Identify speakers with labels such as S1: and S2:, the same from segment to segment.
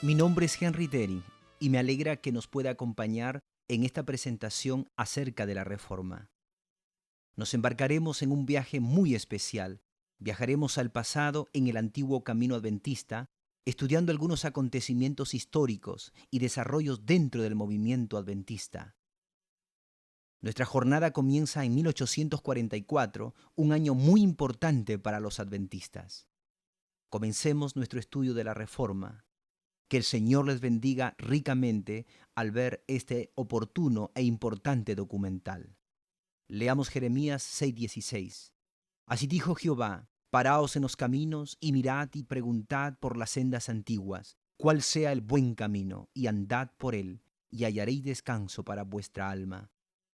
S1: Mi nombre es Henry Derry y me alegra que nos pueda acompañar en esta presentación acerca de la Reforma. Nos embarcaremos en un viaje muy especial. Viajaremos al pasado en el antiguo camino adventista, estudiando algunos acontecimientos históricos y desarrollos dentro del movimiento adventista. Nuestra jornada comienza en 1844, un año muy importante para los adventistas. Comencemos nuestro estudio de la Reforma. Que el Señor les bendiga ricamente al ver este oportuno e importante documental. Leamos Jeremías 6:16. Así dijo Jehová: paraos en los caminos y mirad y preguntad por las sendas antiguas, cuál sea el buen camino, y andad por él, y hallaréis descanso para vuestra alma.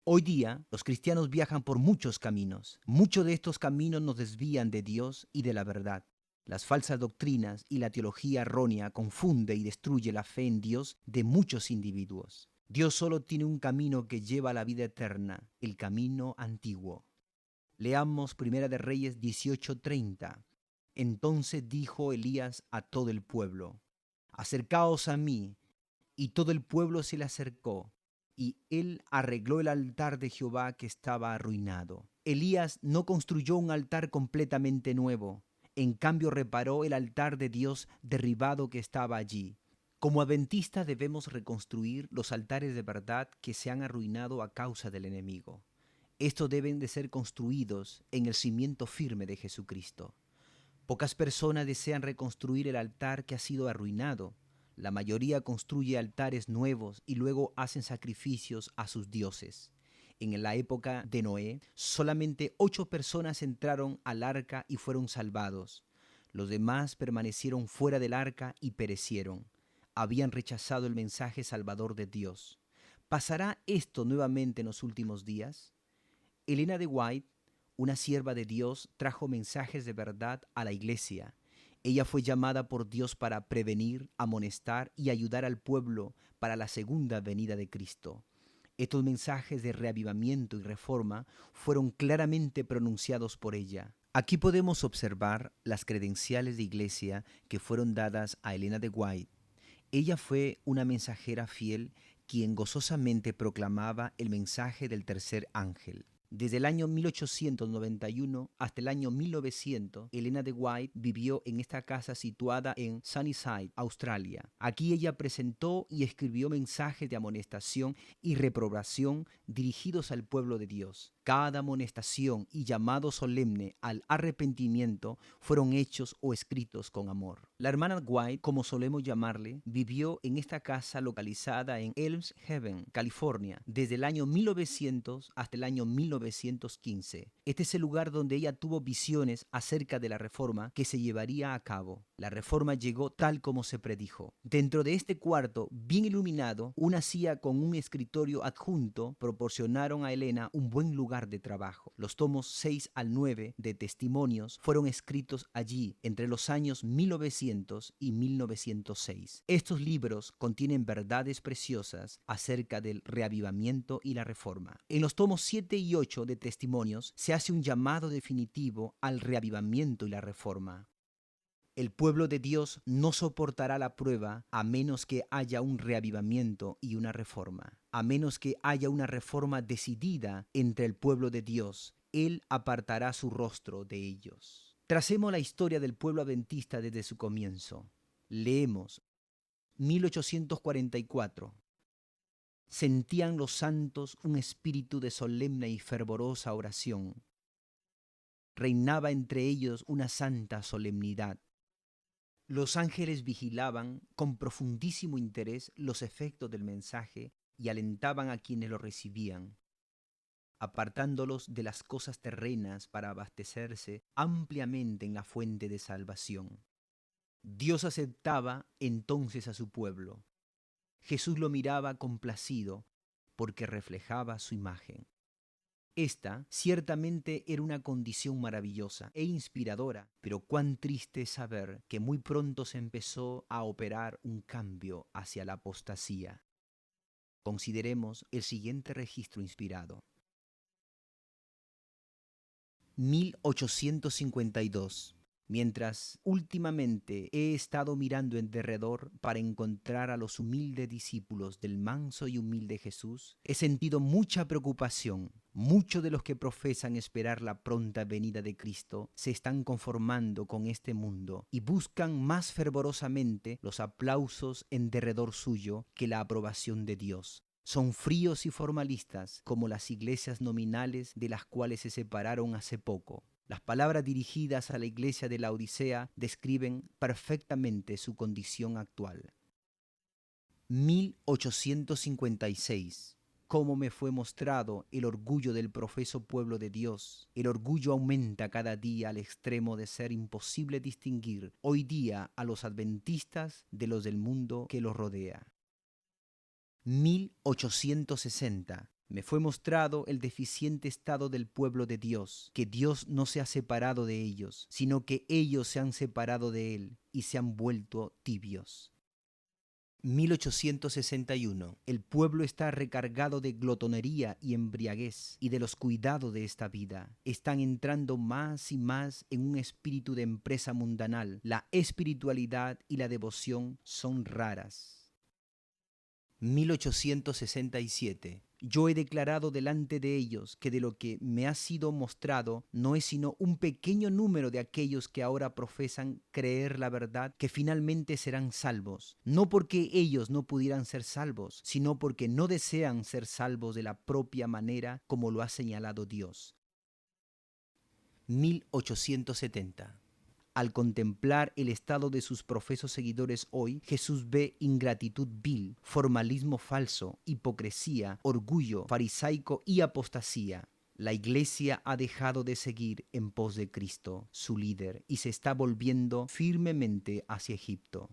S1: Hoy día los cristianos viajan por muchos caminos. Muchos de estos caminos nos desvían de Dios y de la verdad. Las falsas doctrinas y la teología errónea confunde y destruye la fe en Dios de muchos individuos. Dios solo tiene un camino que lleva a la vida eterna, el camino antiguo. Leamos Primera de Reyes 18:30. Entonces dijo Elías a todo el pueblo: acercaos a mí. Y todo el pueblo se le acercó, y él arregló el altar de Jehová que estaba arruinado. Elías no construyó un altar completamente nuevo, en cambio reparó el altar de Dios derribado que estaba allí. Como adventistas debemos reconstruir los altares de verdad que se han arruinado a causa del enemigo. Estos deben de ser construidos en el cimiento firme de Jesucristo. Pocas personas desean reconstruir el altar que ha sido arruinado. La mayoría construye altares nuevos y luego hacen sacrificios a sus dioses. En la época de Noé, solamente 8 personas entraron al arca y fueron salvados. Los demás permanecieron fuera del arca y perecieron. Habían rechazado el mensaje salvador de Dios. ¿Pasará esto nuevamente en los últimos días? Elena de White, una sierva de Dios, trajo mensajes de verdad a la iglesia. Ella fue llamada por Dios para prevenir, amonestar y ayudar al pueblo para la segunda venida de Cristo. Estos mensajes de reavivamiento y reforma fueron claramente pronunciados por ella. Aquí podemos observar las credenciales de iglesia que fueron dadas a Elena de White. Ella fue una mensajera fiel quien gozosamente proclamaba el mensaje del tercer ángel. Desde el año 1891 hasta el año 1900, Elena de White vivió en esta casa situada en Sunnyside, Australia. Aquí ella presentó y escribió mensajes de amonestación y reprobación dirigidos al pueblo de Dios. Cada amonestación y llamado solemne al arrepentimiento fueron hechos o escritos con amor. La hermana White, como solemos llamarle, vivió en esta casa localizada en Elms Haven, California, desde el año 1900 hasta el año 1915. Este es el lugar donde ella tuvo visiones acerca de la reforma que se llevaría a cabo. La reforma llegó tal como se predijo. Dentro de este cuarto, bien iluminado, una silla con un escritorio adjunto proporcionaron a Elena un buen lugar de trabajo. Los tomos 6 al 9 de testimonios fueron escritos allí entre los años 1900 y 1906. Estos libros contienen verdades preciosas acerca del reavivamiento y la reforma. En los tomos 7 y 8 de testimonios se hace un llamado definitivo al reavivamiento y la reforma. El pueblo de Dios no soportará la prueba a menos que haya un reavivamiento y una reforma. A menos que haya una reforma decidida entre el pueblo de Dios, Él apartará su rostro de ellos. Tracemos la historia del pueblo adventista desde su comienzo. Leemos 1844. Sentían los santos un espíritu de solemne y fervorosa oración. Reinaba entre ellos una santa solemnidad. Los ángeles vigilaban con profundísimo interés los efectos del mensaje y alentaban a quienes lo recibían, apartándolos de las cosas terrenas para abastecerse ampliamente en la fuente de salvación. Dios aceptaba entonces a su pueblo. Jesús lo miraba complacido porque reflejaba su imagen. Esta ciertamente era una condición maravillosa e inspiradora, pero cuán triste es saber que muy pronto se empezó a operar un cambio hacia la apostasía. Consideremos el siguiente registro inspirado. 1852. Mientras últimamente he estado mirando en derredor para encontrar a los humildes discípulos del manso y humilde Jesús, he sentido mucha preocupación. Muchos de los que profesan esperar la pronta venida de Cristo se están conformando con este mundo y buscan más fervorosamente los aplausos en derredor suyo que la aprobación de Dios. Son fríos y formalistas como las iglesias nominales de las cuales se separaron hace poco. Las palabras dirigidas a la iglesia de la Odisea describen perfectamente su condición actual. 1856. Cómo me fue mostrado el orgullo del profeso pueblo de Dios. El orgullo aumenta cada día al extremo de ser imposible distinguir hoy día a los adventistas de los del mundo que los rodea. 1860. Me fue mostrado el deficiente estado del pueblo de Dios, que Dios no se ha separado de ellos, sino que ellos se han separado de Él y se han vuelto tibios. 1861. El pueblo está recargado de glotonería y embriaguez y de los cuidados de esta vida. Están entrando más y más en un espíritu de empresa mundanal. La espiritualidad y la devoción son raras. 1867. Yo he declarado delante de ellos que de lo que me ha sido mostrado no es sino un pequeño número de aquellos que ahora profesan creer la verdad, que finalmente serán salvos, no porque ellos no pudieran ser salvos, sino porque no desean ser salvos de la propia manera como lo ha señalado Dios. 1870. Al contemplar el estado de sus profesos seguidores hoy, Jesús ve ingratitud vil, formalismo falso, hipocresía, orgullo farisaico y apostasía. La iglesia ha dejado de seguir en pos de Cristo, su líder, y se está volviendo firmemente hacia Egipto.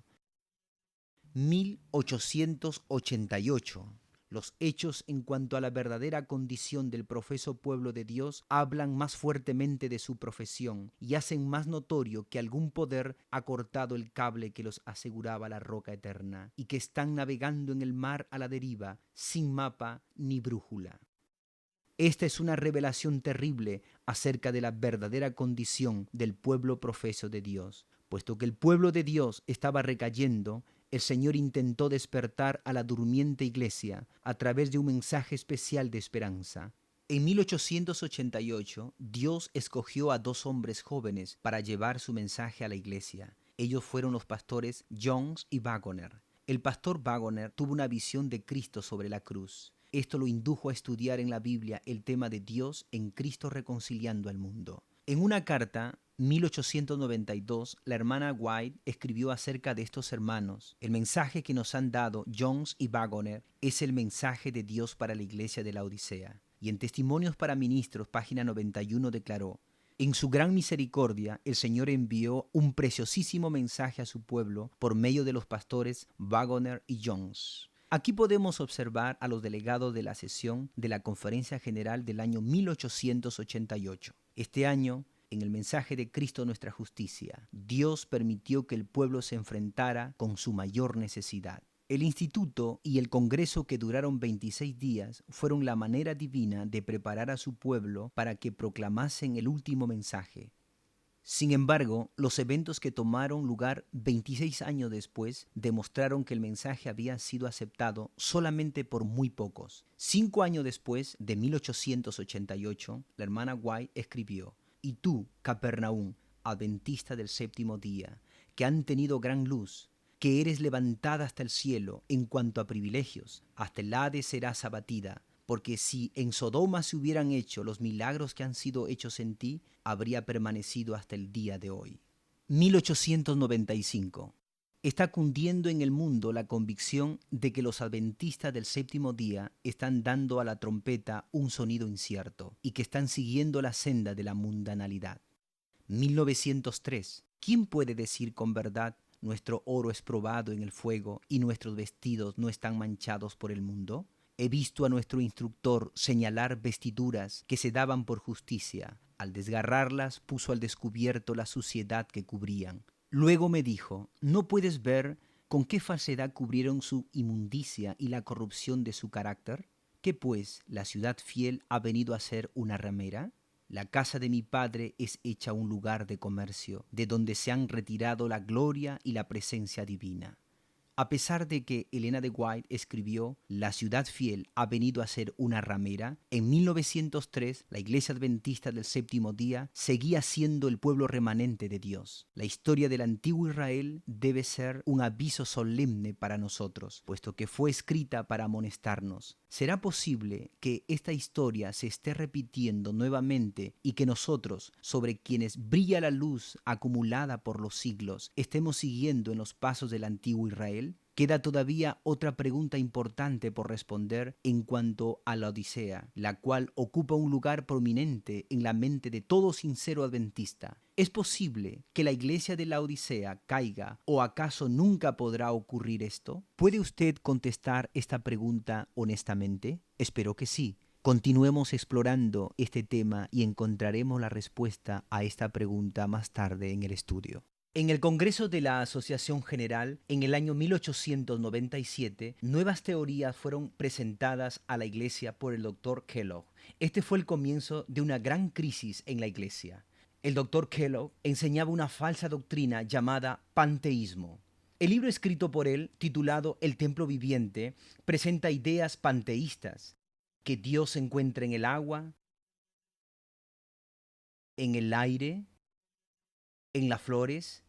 S1: 1888. Los hechos en cuanto a la verdadera condición del profeso pueblo de Dios hablan más fuertemente de su profesión y hacen más notorio que algún poder ha cortado el cable que los aseguraba la roca eterna y que están navegando en el mar a la deriva, sin mapa ni brújula. Esta es una revelación terrible acerca de la verdadera condición del pueblo profeso de Dios. Puesto que el pueblo de Dios estaba recayendo, el Señor intentó despertar a la durmiente iglesia a través de un mensaje especial de esperanza. En 1888, Dios escogió a dos hombres jóvenes para llevar su mensaje a la iglesia. Ellos fueron los pastores Jones y Waggoner. El pastor Waggoner tuvo una visión de Cristo sobre la cruz. Esto lo indujo a estudiar en la Biblia el tema de Dios en Cristo reconciliando al mundo. En una carta, 1892, la hermana White escribió acerca de estos hermanos. El mensaje que nos han dado Jones y Waggoner es el mensaje de Dios para la iglesia de la Odisea. Y en Testimonios para Ministros, página 91, declaró: en su gran misericordia, el Señor envió un preciosísimo mensaje a su pueblo por medio de los pastores Waggoner y Jones. Aquí podemos observar a los delegados de la sesión de la Conferencia General del año 1888. Este año, en el mensaje de Cristo nuestra justicia, Dios permitió que el pueblo se enfrentara con su mayor necesidad. El instituto y el congreso, que duraron 26 días, fueron la manera divina de preparar a su pueblo para que proclamasen el último mensaje. Sin embargo, los eventos que tomaron lugar 26 años después demostraron que el mensaje había sido aceptado solamente por muy pocos. 5 años después, de 1888, la hermana White escribió: «Y tú, Capernaum, adventista del séptimo día, que han tenido gran luz, que eres levantada hasta el cielo en cuanto a privilegios, hasta el Hades serás abatida, porque si en Sodoma se hubieran hecho los milagros que han sido hechos en ti, habría permanecido hasta el día de hoy». 1895. Está cundiendo en el mundo la convicción de que los adventistas del séptimo día están dando a la trompeta un sonido incierto y que están siguiendo la senda de la mundanalidad. 1903. ¿Quién puede decir con verdad: nuestro oro es probado en el fuego y nuestros vestidos no están manchados por el mundo? He visto a nuestro instructor señalar vestiduras que se daban por justicia. Al desgarrarlas, puso al descubierto la suciedad que cubrían. Luego me dijo: ¿no puedes ver con qué falsedad cubrieron su inmundicia y la corrupción de su carácter? ¿Qué pues, la ciudad fiel ha venido a ser una ramera? La casa de mi padre es hecha un lugar de comercio, de donde se han retirado la gloria y la presencia divina. A pesar de que Elena de White escribió La ciudad fiel ha venido a ser una ramera, en 1903 la Iglesia Adventista del Séptimo Día seguía siendo el pueblo remanente de Dios. La historia del antiguo Israel debe ser un aviso solemne para nosotros, puesto que fue escrita para amonestarnos. ¿Será posible que esta historia se esté repitiendo nuevamente y que nosotros, sobre quienes brilla la luz acumulada por los siglos, estemos siguiendo en los pasos del antiguo Israel? Queda todavía otra pregunta importante por responder en cuanto a la Odisea, la cual ocupa un lugar prominente en la mente de todo sincero adventista. ¿Es posible que la iglesia de la Odisea caiga o acaso nunca podrá ocurrir esto? ¿Puede usted contestar esta pregunta honestamente? Espero que sí. Continuemos explorando este tema y encontraremos la respuesta a esta pregunta más tarde en el estudio. En el Congreso de la Asociación General, en el año 1897, nuevas teorías fueron presentadas a la Iglesia por el Dr. Kellogg. Este fue el comienzo de una gran crisis en la Iglesia. El Dr. Kellogg enseñaba una falsa doctrina llamada panteísmo. El libro escrito por él, titulado El Templo Viviente, presenta ideas panteístas, que Dios se encuentra en el agua, en el aire, en las flores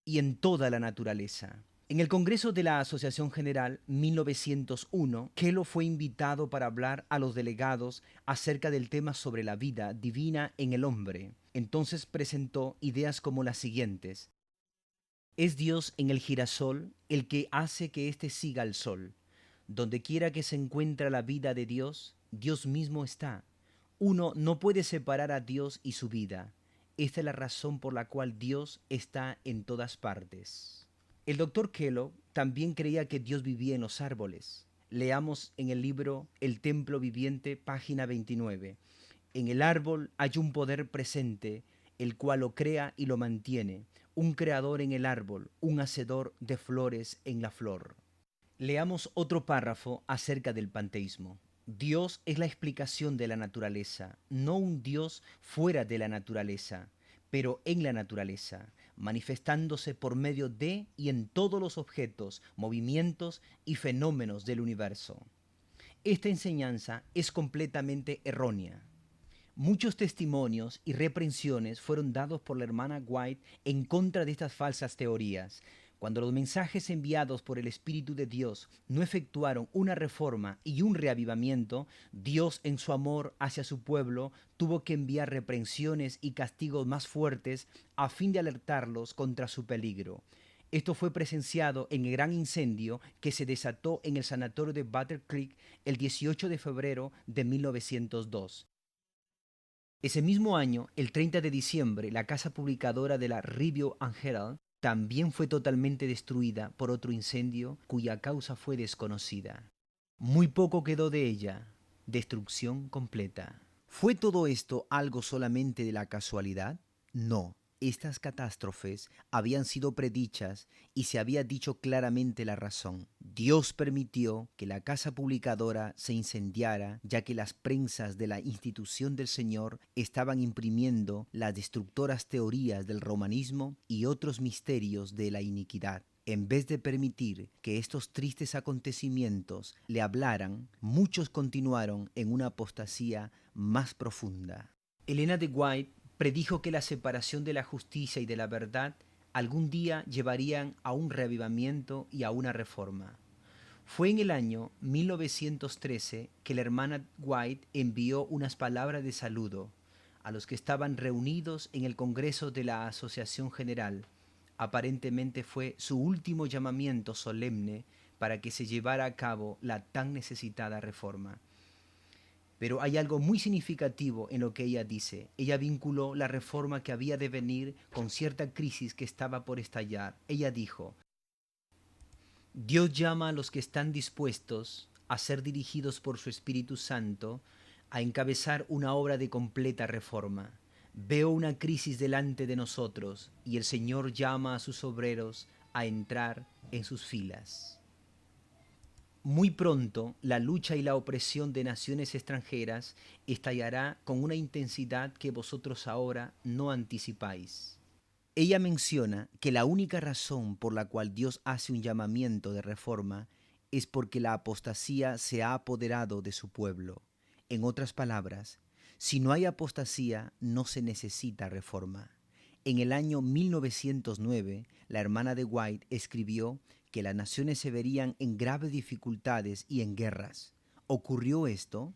S1: y en toda la naturaleza. En el Congreso de la Asociación General 1901, Kellogg fue invitado para hablar a los delegados acerca del tema sobre la vida divina en el hombre. Entonces presentó ideas como las siguientes. Es Dios en el girasol el que hace que éste siga al sol. Donde quiera que se encuentra la vida de Dios, Dios mismo está. Uno no puede separar a Dios y su vida. Esta es la razón por la cual Dios está en todas partes. El Dr. Kellogg también creía que Dios vivía en los árboles. Leamos en el libro El Templo Viviente, página 29. En el árbol hay un poder presente, el cual lo crea y lo mantiene. Un creador en el árbol, un hacedor de flores en la flor. Leamos otro párrafo acerca del panteísmo. Dios es la explicación de la naturaleza, no un Dios fuera de la naturaleza, pero en la naturaleza, manifestándose por medio de y en todos los objetos, movimientos y fenómenos del universo. Esta enseñanza es completamente errónea. Muchos testimonios y reprensiones fueron dados por la hermana White en contra de estas falsas teorías. Cuando los mensajes enviados por el Espíritu de Dios no efectuaron una reforma y un reavivamiento, Dios en su amor hacia su pueblo tuvo que enviar reprensiones y castigos más fuertes a fin de alertarlos contra su peligro. Esto fue presenciado en el gran incendio que se desató en el sanatorio de Butter Creek el 18 de febrero de 1902. Ese mismo año, el 30 de diciembre, la casa publicadora de la Review and Herald también fue totalmente destruida por otro incendio cuya causa fue desconocida. Muy poco quedó de ella, destrucción completa. ¿Fue todo esto algo solamente de la casualidad? No. Estas catástrofes habían sido predichas y se había dicho claramente la razón. Dios permitió que la casa publicadora se incendiara, ya que las prensas de la institución del Señor estaban imprimiendo las destructoras teorías del romanismo y otros misterios de la iniquidad. En vez de permitir que estos tristes acontecimientos le hablaran, muchos continuaron en una apostasía más profunda. Elena de White predijo que la separación de la justicia y de la verdad algún día llevarían a un reavivamiento y a una reforma. Fue en el año 1913 que la hermana White envió unas palabras de saludo a los que estaban reunidos en el Congreso de la Asociación General. Aparentemente fue su último llamamiento solemne para que se llevara a cabo la tan necesitada reforma. Pero hay algo muy significativo en lo que ella dice. Ella vinculó la reforma que había de venir con cierta crisis que estaba por estallar. Ella dijo, Dios llama a los que están dispuestos a ser dirigidos por su Espíritu Santo a encabezar una obra de completa reforma. Veo una crisis delante de nosotros y el Señor llama a sus obreros a entrar en sus filas. Muy pronto, la lucha y la opresión de naciones extranjeras estallará con una intensidad que vosotros ahora no anticipáis. Ella menciona que la única razón por la cual Dios hace un llamamiento de reforma es porque la apostasía se ha apoderado de su pueblo. En otras palabras, si no hay apostasía, no se necesita reforma. En el año 1909, la hermana de White escribió que las naciones se verían en graves dificultades y en guerras. ¿Ocurrió esto?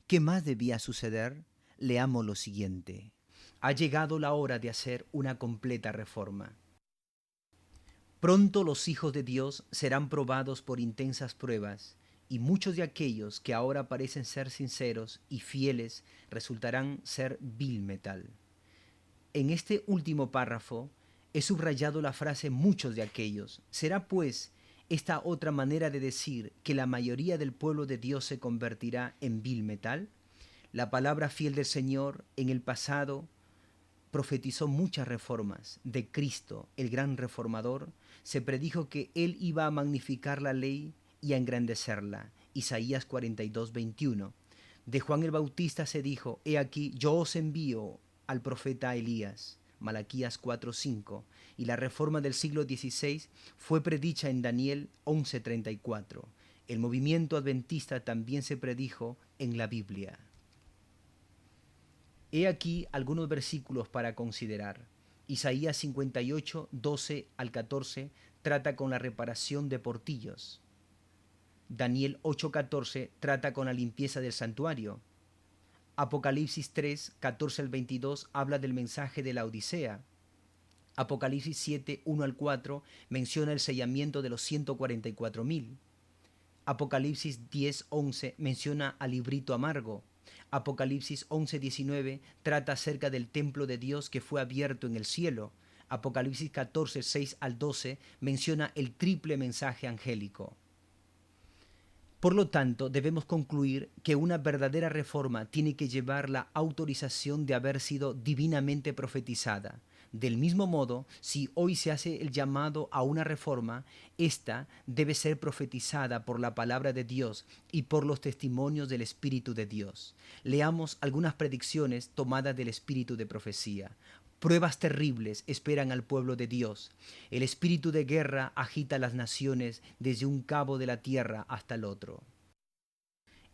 S1: ¿Qué más debía suceder? Leamos lo siguiente. Ha llegado la hora de hacer una completa reforma. Pronto los hijos de Dios serán probados por intensas pruebas, y muchos de aquellos que ahora parecen ser sinceros y fieles resultarán ser vil metal. En este último párrafo he subrayado la frase muchos de aquellos. ¿Será pues esta otra manera de decir que la mayoría del pueblo de Dios se convertirá en vil metal? La palabra fiel del Señor en el pasado profetizó muchas reformas. De Cristo, el gran reformador, se predijo que Él iba a magnificar la ley y a engrandecerla. Isaías 42:21. De Juan el Bautista se dijo, he aquí, yo os envío al profeta Elías. Malaquías 4:5. Y la reforma del siglo XVI fue predicha en Daniel 11:34. El movimiento adventista también se predijo en la Biblia. He aquí algunos versículos para considerar. Isaías 58, 12 al 14 trata con la reparación de portillos. Daniel 8:14 trata con la limpieza del santuario. Apocalipsis 3, 14 al 22 habla del mensaje de la Odisea. Apocalipsis 7, 1 al 4 menciona el sellamiento de los 144,000. Apocalipsis 10, 11 menciona al librito amargo. Apocalipsis 11, 19 trata acerca del templo de Dios que fue abierto en el cielo. Apocalipsis 14, 6 al 12 menciona el triple mensaje angélico. Por lo tanto, debemos concluir que una verdadera reforma tiene que llevar la autorización de haber sido divinamente profetizada. Del mismo modo, si hoy se hace el llamado a una reforma, esta debe ser profetizada por la palabra de Dios y por los testimonios del Espíritu de Dios. Leamos algunas predicciones tomadas del Espíritu de profecía. Pruebas terribles esperan al pueblo de Dios. El espíritu de guerra agita las naciones desde un cabo de la tierra hasta el otro.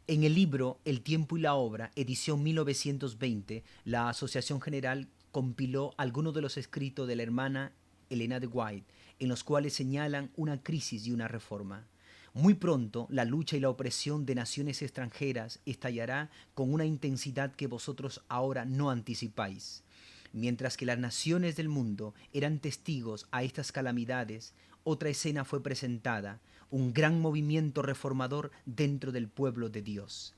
S1: En el libro El tiempo y la obra, edición 1920, la Asociación General compiló algunos de los escritos de la hermana Elena de White, en los cuales señalan una crisis y una reforma. Muy pronto, la lucha y la opresión de naciones extranjeras estallará con una intensidad que vosotros ahora no anticipáis. Mientras que las naciones del mundo eran testigos a estas calamidades, otra escena fue presentada, un gran movimiento reformador dentro del pueblo de Dios.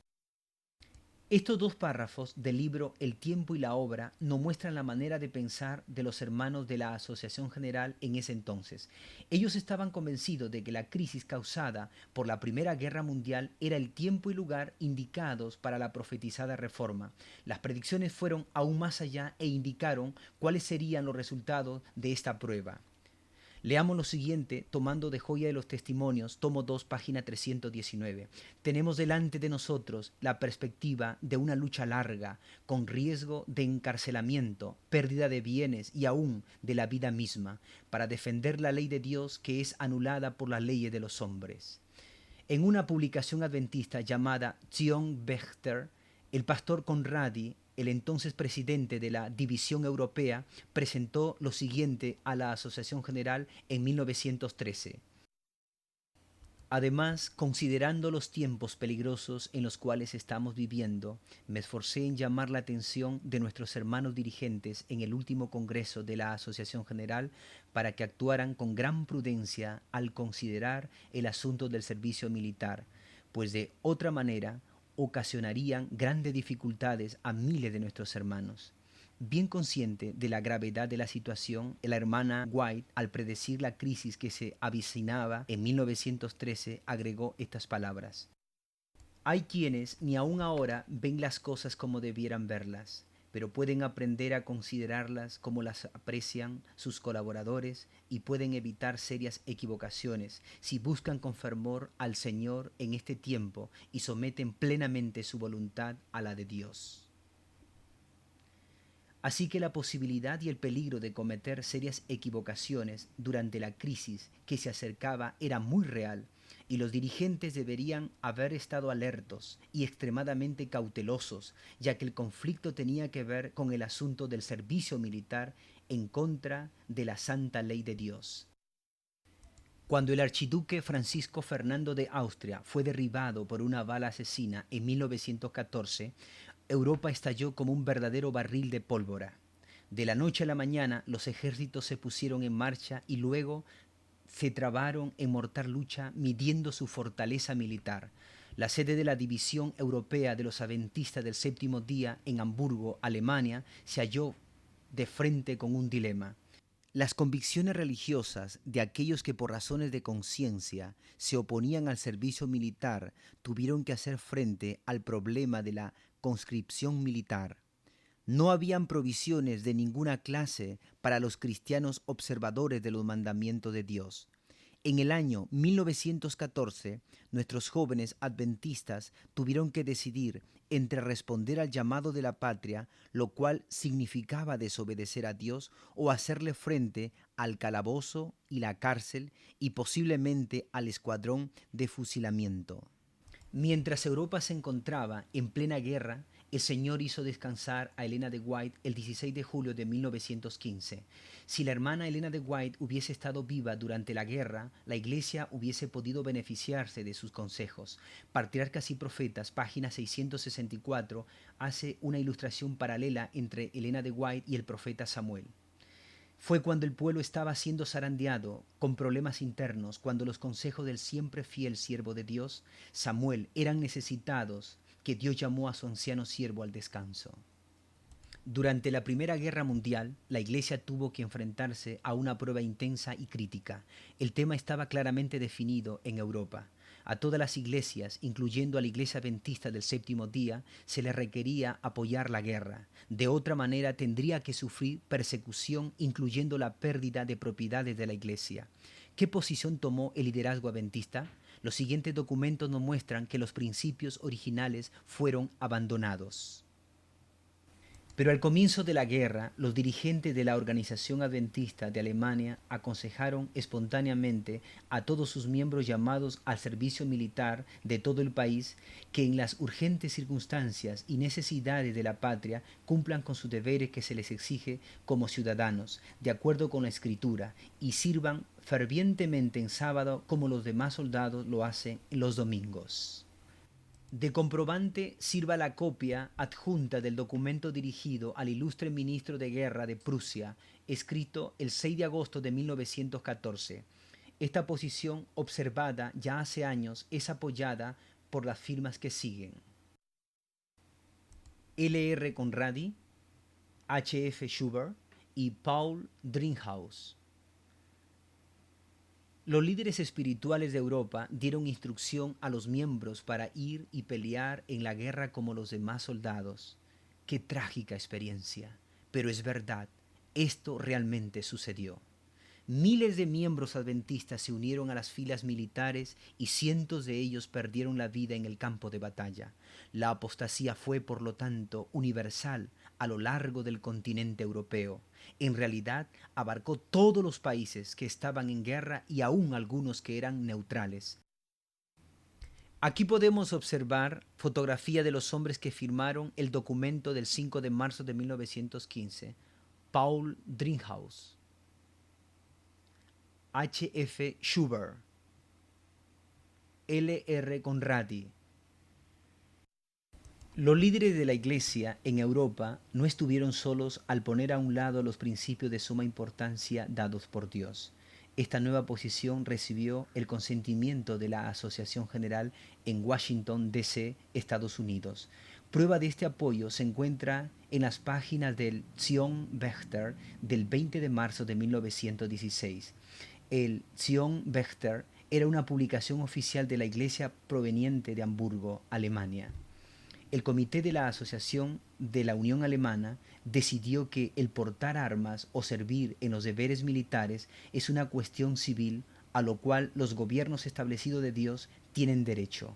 S1: Estos dos párrafos del libro El tiempo y la obra nos muestran la manera de pensar de los hermanos de la Asociación General en ese entonces. Ellos estaban convencidos de que la crisis causada por la Primera Guerra Mundial era el tiempo y lugar indicados para la profetizada reforma. Las predicciones fueron aún más allá e indicaron cuáles serían los resultados de esta prueba. Leamos lo siguiente, tomando de Joya de los Testimonios, tomo 2, página 319. Tenemos delante de nosotros la perspectiva de una lucha larga, con riesgo de encarcelamiento, pérdida de bienes y aún de la vida misma, para defender la ley de Dios que es anulada por las leyes de los hombres. En una publicación adventista llamada Zion Bechter, el pastor Conradi, el entonces presidente de la División Europea, presentó lo siguiente a la Asociación General en 1913. Además, considerando los tiempos peligrosos en los cuales estamos viviendo, me esforcé en llamar la atención de nuestros hermanos dirigentes en el último Congreso de la Asociación General para que actuaran con gran prudencia al considerar el asunto del servicio militar, pues de otra manera ocasionarían grandes dificultades a miles de nuestros hermanos. Bien consciente de la gravedad de la situación, la hermana White, al predecir la crisis que se avecinaba en 1913, agregó estas palabras. Hay quienes ni aún ahora ven las cosas como debieran verlas. pero pueden aprender a considerarlas como las aprecian sus colaboradores y pueden evitar serias equivocaciones si buscan con fervor al Señor en este tiempo y someten plenamente su voluntad a la de Dios. Así que la posibilidad y el peligro de cometer serias equivocaciones durante la crisis que se acercaba era muy real, y los dirigentes deberían haber estado alertos y extremadamente cautelosos, ya que el conflicto tenía que ver con el asunto del servicio militar en contra de la santa ley de Dios. Cuando el archiduque Francisco Fernando de Austria fue derribado por una bala asesina en 1914, Europa estalló como un verdadero barril de pólvora. De la noche a la mañana los ejércitos se pusieron en marcha y luego se trabaron en mortal lucha midiendo su fortaleza militar. La sede de la División Europea de los Adventistas del Séptimo Día en Hamburgo, Alemania, se halló de frente con un dilema. Las convicciones religiosas de aquellos que por razones de conciencia se oponían al servicio militar tuvieron que hacer frente al problema de la conscripción militar. No habían provisiones de ninguna clase para los cristianos observadores de los mandamientos de Dios. En el año 1914, nuestros jóvenes adventistas tuvieron que decidir entre responder al llamado de la patria, lo cual significaba desobedecer a Dios, o hacerle frente al calabozo y la cárcel y posiblemente al escuadrón de fusilamiento. Mientras Europa se encontraba en plena guerra, el Señor hizo descansar a Elena de White el 16 de julio de 1915. Si la hermana Elena de White hubiese estado viva durante la guerra, la Iglesia hubiese podido beneficiarse de sus consejos. Patriarcas y Profetas, página 664, hace una ilustración paralela entre Elena de White y el profeta Samuel. Fue cuando el pueblo estaba siendo zarandeado con problemas internos, cuando los consejos del siempre fiel siervo de Dios, Samuel, eran necesitados, que Dios llamó a su anciano siervo al descanso. Durante la Primera Guerra Mundial, la Iglesia tuvo que enfrentarse a una prueba intensa y crítica. El tema estaba claramente definido en Europa. A todas las iglesias, incluyendo a la Iglesia Adventista del Séptimo Día, se les requería apoyar la guerra. De otra manera tendría que sufrir persecución, incluyendo la pérdida de propiedades de la Iglesia. ¿Qué posición tomó el liderazgo adventista? Los siguientes documentos nos muestran que los principios originales fueron abandonados. Pero al comienzo de la guerra, los dirigentes de la Organización Adventista de Alemania aconsejaron espontáneamente a todos sus miembros llamados al servicio militar de todo el país que en las urgentes circunstancias y necesidades de la patria cumplan con sus deberes que se les exige como ciudadanos, de acuerdo con la Escritura, y sirvan fervientemente en sábado como los demás soldados lo hacen en los domingos. De comprobante sirva la copia adjunta del documento dirigido al ilustre ministro de Guerra de Prusia, escrito el 6 de agosto de 1914. Esta posición, observada ya hace años, es apoyada por las firmas que siguen: L. R. Conradi, H. F. Schubert y Paul Dringhaus. Los líderes espirituales de Europa dieron instrucción a los miembros para ir y pelear en la guerra como los demás soldados. ¡Qué trágica experiencia! Pero es verdad, esto realmente sucedió. Miles de miembros adventistas se unieron a las filas militares y cientos de ellos perdieron la vida en el campo de batalla. La apostasía fue, por lo tanto, universal a lo largo del continente europeo. En realidad, abarcó todos los países que estaban en guerra y aún algunos que eran neutrales. Aquí podemos observar fotografía de los hombres que firmaron el documento del 5 de marzo de 1915. Paul Dringhaus, H. F. Schubert, L. R. Conradi. Los líderes de la Iglesia en Europa no estuvieron solos al poner a un lado los principios de suma importancia dados por Dios. Esta nueva posición recibió el consentimiento de la Asociación General en Washington, D.C., Estados Unidos. Prueba de este apoyo se encuentra en las páginas del Zion Wächter del 20 de marzo de 1916. El Zion Wächter era una publicación oficial de la Iglesia proveniente de Hamburgo, Alemania. El comité de la Asociación de la Unión Alemana decidió que el portar armas o servir en los deberes militares es una cuestión civil a lo cual los gobiernos establecidos de Dios tienen derecho.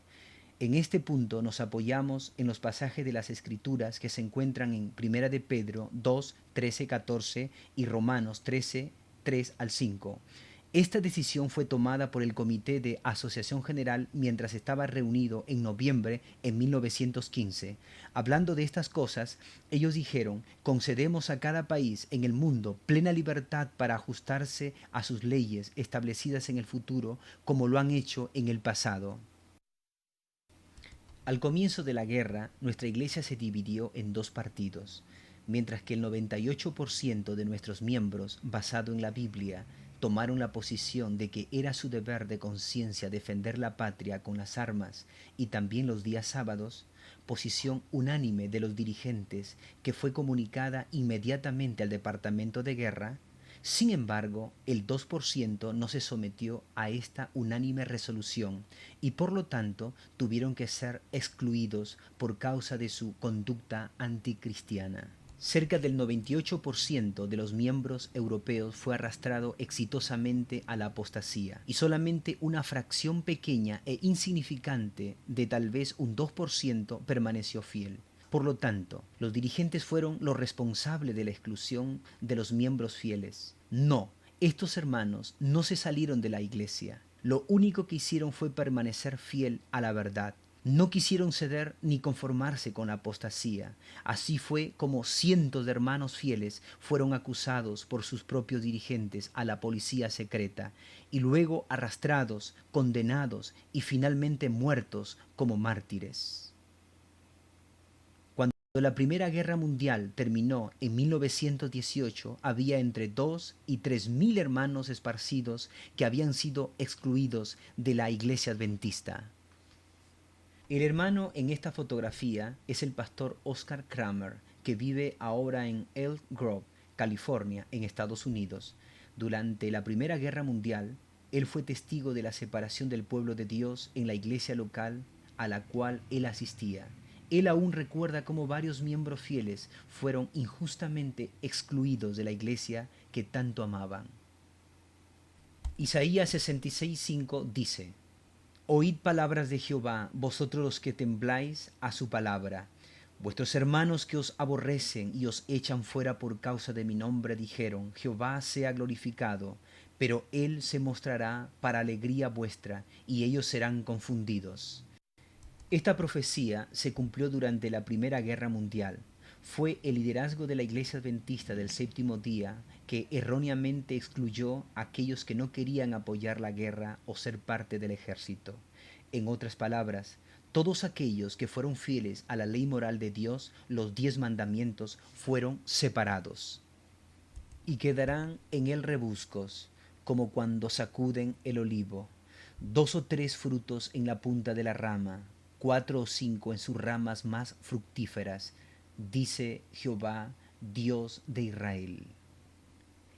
S1: En este punto nos apoyamos en los pasajes de las Escrituras que se encuentran en Primera de Pedro 2, 13, 14 y Romanos 13, 3 al 5. Esta decisión fue tomada por el Comité de Asociación General mientras estaba reunido en noviembre en 1915. Hablando de estas cosas, ellos dijeron: concedemos a cada país en el mundo plena libertad para ajustarse a sus leyes establecidas en el futuro como lo han hecho en el pasado. Al comienzo de la guerra, nuestra iglesia se dividió en dos partidos. Mientras que el 98% de nuestros miembros, basado en la Biblia, tomaron la posición de que era su deber de conciencia defender la patria con las armas y también los días sábados, posición unánime de los dirigentes que fue comunicada inmediatamente al Departamento de Guerra. Sin embargo, el 2% no se sometió a esta unánime resolución y por lo tanto tuvieron que ser excluidos por causa de su conducta anticristiana. Cerca del 98% de los miembros europeos fue arrastrado exitosamente a la apostasía y solamente una fracción pequeña e insignificante de tal vez un 2% permaneció fiel. Por lo tanto, los dirigentes fueron los responsables de la exclusión de los miembros fieles. No, estos hermanos no se salieron de la iglesia. Lo único que hicieron fue permanecer fiel a la verdad. No quisieron ceder ni conformarse con la apostasía. Así fue como cientos de hermanos fieles fueron acusados por sus propios dirigentes a la policía secreta y luego arrastrados, condenados y finalmente muertos como mártires. Cuando la Primera Guerra Mundial terminó en 1918, había entre 2 y 3 mil hermanos esparcidos que habían sido excluidos de la iglesia adventista. El hermano en esta fotografía es el pastor Oscar Kramer, que vive ahora en Elk Grove, California, en Estados Unidos. Durante la Primera Guerra Mundial, él fue testigo de la separación del pueblo de Dios en la iglesia local a la cual él asistía. Él aún recuerda cómo varios miembros fieles fueron injustamente excluidos de la iglesia que tanto amaban. Isaías 66:5 dice: Oíd palabras de Jehová, vosotros los que tembláis a su palabra. Vuestros hermanos que os aborrecen y os echan fuera por causa de mi nombre dijeron: Jehová sea glorificado, pero él se mostrará para alegría vuestra, y ellos serán confundidos. Esta profecía se cumplió durante la Primera Guerra Mundial. Fue el liderazgo de la Iglesia Adventista del Séptimo Día que erróneamente excluyó a aquellos que no querían apoyar la guerra o ser parte del ejército. En otras palabras, todos aquellos que fueron fieles a la ley moral de Dios, los 10 mandamientos, fueron separados. Y quedarán en él rebuscos, como cuando sacuden el olivo, 2 o 3 frutos en la punta de la rama, 4 o 5 en sus ramas más fructíferas, dice Jehová, Dios de Israel.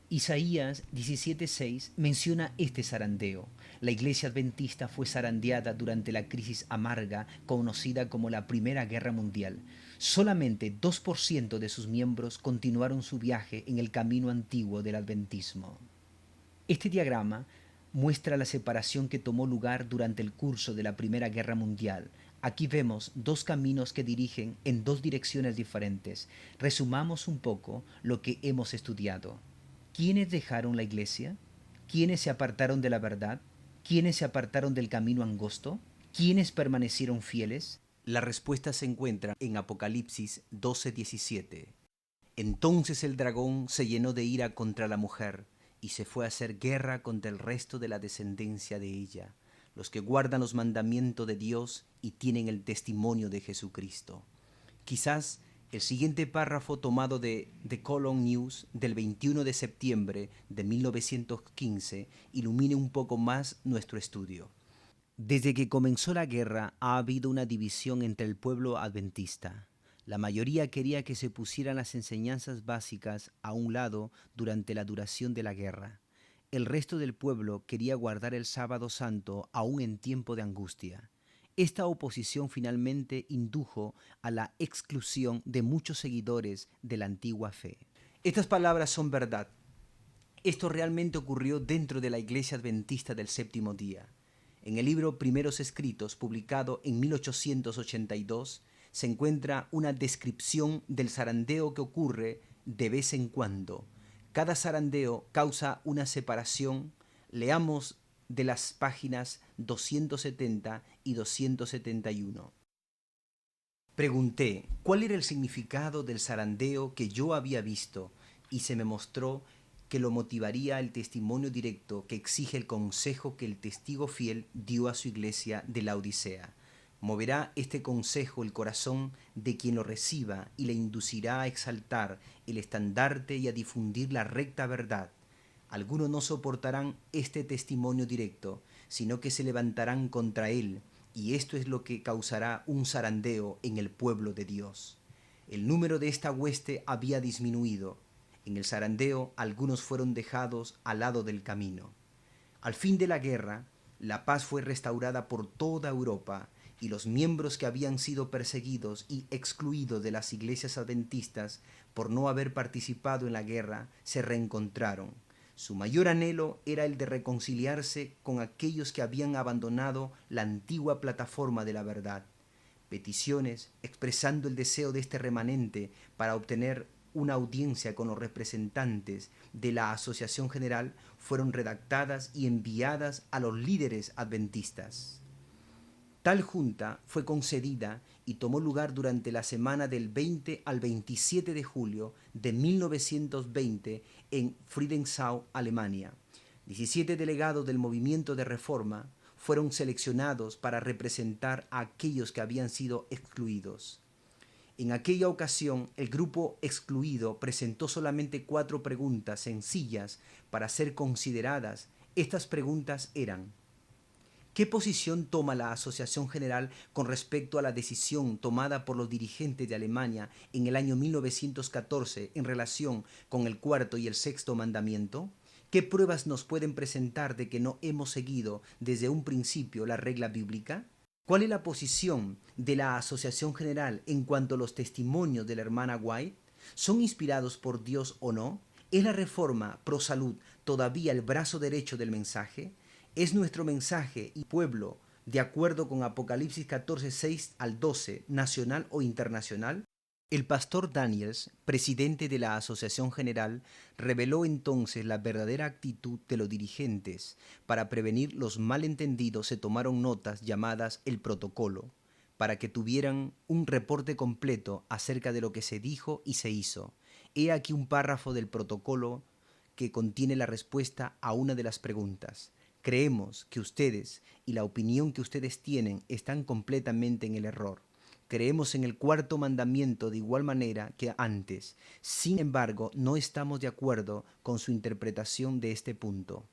S1: Isaías 17:6 menciona este zarandeo. La iglesia adventista fue zarandeada durante la crisis amarga conocida como la Primera Guerra Mundial. Solamente 2% de sus miembros continuaron su viaje en el camino antiguo del adventismo. Este diagrama muestra la separación que tomó lugar durante el curso de la Primera Guerra Mundial. Aquí vemos dos caminos que dirigen en dos direcciones diferentes. Resumamos un poco lo que hemos estudiado. ¿Quiénes dejaron la iglesia? ¿Quiénes se apartaron de la verdad? ¿Quiénes se apartaron del camino angosto? ¿Quiénes permanecieron fieles? La respuesta se encuentra en Apocalipsis 12:17. Entonces el dragón se llenó de ira contra la mujer y se fue a hacer guerra contra el resto de la descendencia de ella, los que guardan los mandamientos de Dios y tienen el testimonio de Jesucristo. Quizás el siguiente párrafo tomado de The Cologne News del 21 de septiembre de 1915 ilumine un poco más nuestro estudio. Desde que comenzó la guerra ha habido una división entre el pueblo adventista. La mayoría quería que se pusieran las enseñanzas básicas a un lado durante la duración de la guerra. El resto del pueblo quería guardar el sábado santo aún en tiempo de angustia. Esta oposición finalmente indujo a la exclusión de muchos seguidores de la antigua fe. Estas palabras son verdad. Esto realmente ocurrió dentro de la Iglesia Adventista del Séptimo Día. En el libro Primeros Escritos, publicado en 1882, se encuentra una descripción del zarandeo que ocurre de vez en cuando. Cada zarandeo causa una separación. Leamos de las páginas 270 y 271. Pregunté cuál era el significado del zarandeo que yo había visto y se me mostró que lo motivaría el testimonio directo que exige el consejo que el testigo fiel dio a su iglesia de la Odisea. Moverá este consejo el corazón de quien lo reciba y le inducirá a exaltar el estandarte y a difundir la recta verdad. Algunos no soportarán este testimonio directo, sino que se levantarán contra él, y esto es lo que causará un zarandeo en el pueblo de Dios. El número de esta hueste había disminuido. En el zarandeo algunos fueron dejados al lado del camino. Al fin de la guerra, la paz fue restaurada por toda Europa y los miembros que habían sido perseguidos y excluidos de las iglesias adventistas por no haber participado en la guerra se reencontraron. Su mayor anhelo era el de reconciliarse con aquellos que habían abandonado la antigua plataforma de la verdad. Peticiones expresando el deseo de este remanente para obtener una audiencia con los representantes de la Asociación General fueron redactadas y enviadas a los líderes adventistas. Tal junta fue concedida y tomó lugar durante la semana del 20 al 27 de julio de 1920 en Friedensau, Alemania. 17 delegados del movimiento de reforma fueron seleccionados para representar a aquellos que habían sido excluidos. En aquella ocasión, el grupo excluido presentó solamente 4 preguntas sencillas para ser consideradas. Estas preguntas eran: ¿qué posición toma la Asociación General con respecto a la decisión tomada por los dirigentes de Alemania en el año 1914 en relación con el cuarto y el sexto mandamiento? ¿Qué pruebas nos pueden presentar de que no hemos seguido desde un principio la regla bíblica? ¿Cuál es la posición de la Asociación General en cuanto a los testimonios de la hermana White? ¿Son inspirados por Dios o no? ¿Es la reforma pro salud todavía el brazo derecho del mensaje? ¿Es nuestro mensaje y pueblo, de acuerdo con Apocalipsis 14, 6 al 12, nacional o internacional? El pastor Daniels, presidente de la Asociación General, reveló entonces la verdadera actitud de los dirigentes. Para prevenir los malentendidos se tomaron notas llamadas el protocolo, para que tuvieran un reporte completo acerca de lo que se dijo y se hizo. He aquí un párrafo del protocolo que contiene la respuesta a una de las preguntas. Creemos que ustedes y la opinión que ustedes tienen están completamente en el error. Creemos en el cuarto mandamiento de igual manera que antes. Sin embargo, no estamos de acuerdo con su interpretación de este punto.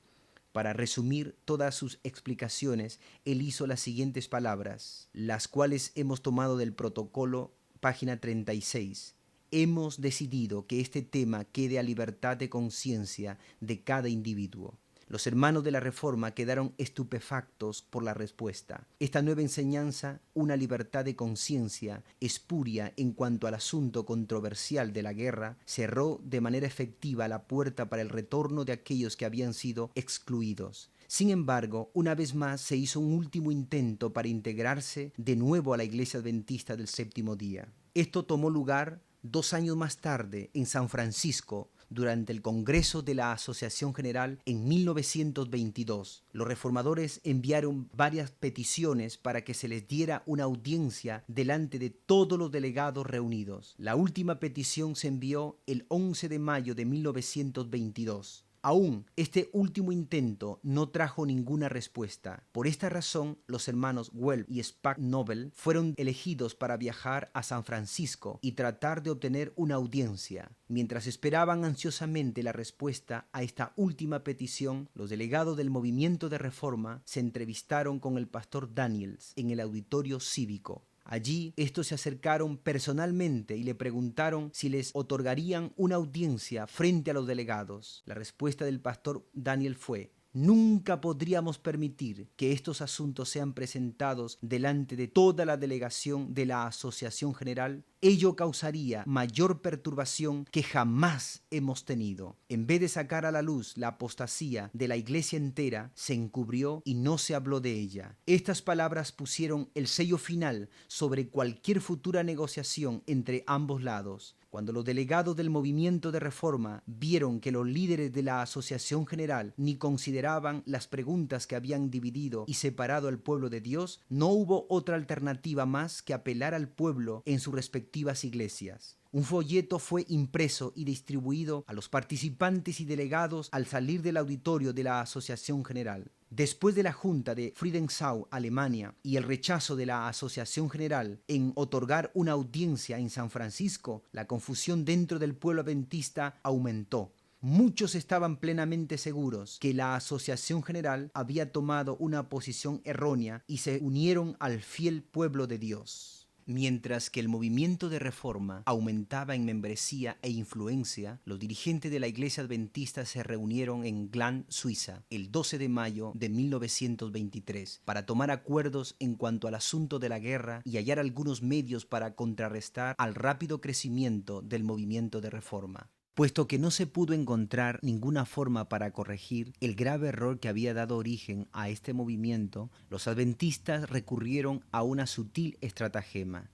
S1: Para resumir todas sus explicaciones, él hizo las siguientes palabras, las cuales hemos tomado del protocolo, página 36. Hemos decidido que este tema quede a libertad de conciencia de cada individuo. Los hermanos de la Reforma quedaron estupefactos por la respuesta. Esta nueva enseñanza, una libertad de conciencia espuria en cuanto al asunto controversial de la guerra, cerró de manera efectiva la puerta para el retorno de aquellos que habían sido excluidos. Sin embargo, una vez más se hizo un último intento para integrarse de nuevo a la Iglesia Adventista del Séptimo Día. Esto tomó lugar 2 años más tarde en San Francisco, durante el Congreso de la Asociación General en 1922. Los reformadores enviaron varias peticiones para que se les diera una audiencia delante de todos los delegados reunidos. La última petición se envió el 11 de mayo de 1922. Aún este último intento no trajo ninguna respuesta. Por esta razón, los hermanos Welp y Spack Nobel fueron elegidos para viajar a San Francisco y tratar de obtener una audiencia. Mientras esperaban ansiosamente la respuesta a esta última petición, los delegados del movimiento de reforma se entrevistaron con el pastor Daniels en el auditorio cívico. Allí, estos se acercaron personalmente y le preguntaron si les otorgarían una audiencia frente a los delegados. La respuesta del pastor Daniel fue: Nunca podríamos permitir que estos asuntos sean presentados delante de toda la delegación de la Asociación General. Ello causaría mayor perturbación que jamás hemos tenido. En vez de sacar a la luz la apostasía de la Iglesia entera, se encubrió y no se habló de ella. Estas palabras pusieron el sello final sobre cualquier futura negociación entre ambos lados. Cuando los delegados del movimiento de reforma vieron que los líderes de la Asociación General ni consideraban las preguntas que habían dividido y separado al pueblo de Dios, no hubo otra alternativa más que apelar al pueblo en sus respectivas iglesias. Un folleto fue impreso y distribuido a los participantes y delegados al salir del auditorio de la Asociación General. Después de la Junta de Friedensau, Alemania, y el rechazo de la Asociación General en otorgar una audiencia en San Francisco, la confusión dentro del pueblo adventista aumentó. Muchos estaban plenamente seguros que la Asociación General había tomado una posición errónea y se unieron al fiel pueblo de Dios. Mientras que el movimiento de reforma aumentaba en membresía e influencia, los dirigentes de la Iglesia Adventista se reunieron en Gland, Suiza, el 12 de mayo de 1923, para tomar acuerdos en cuanto al asunto de la guerra y hallar algunos medios para contrarrestar al rápido crecimiento del movimiento de reforma. Puesto que no se pudo encontrar ninguna forma para corregir el grave error que había dado origen a este movimiento, los adventistas recurrieron a una sutil estratagema.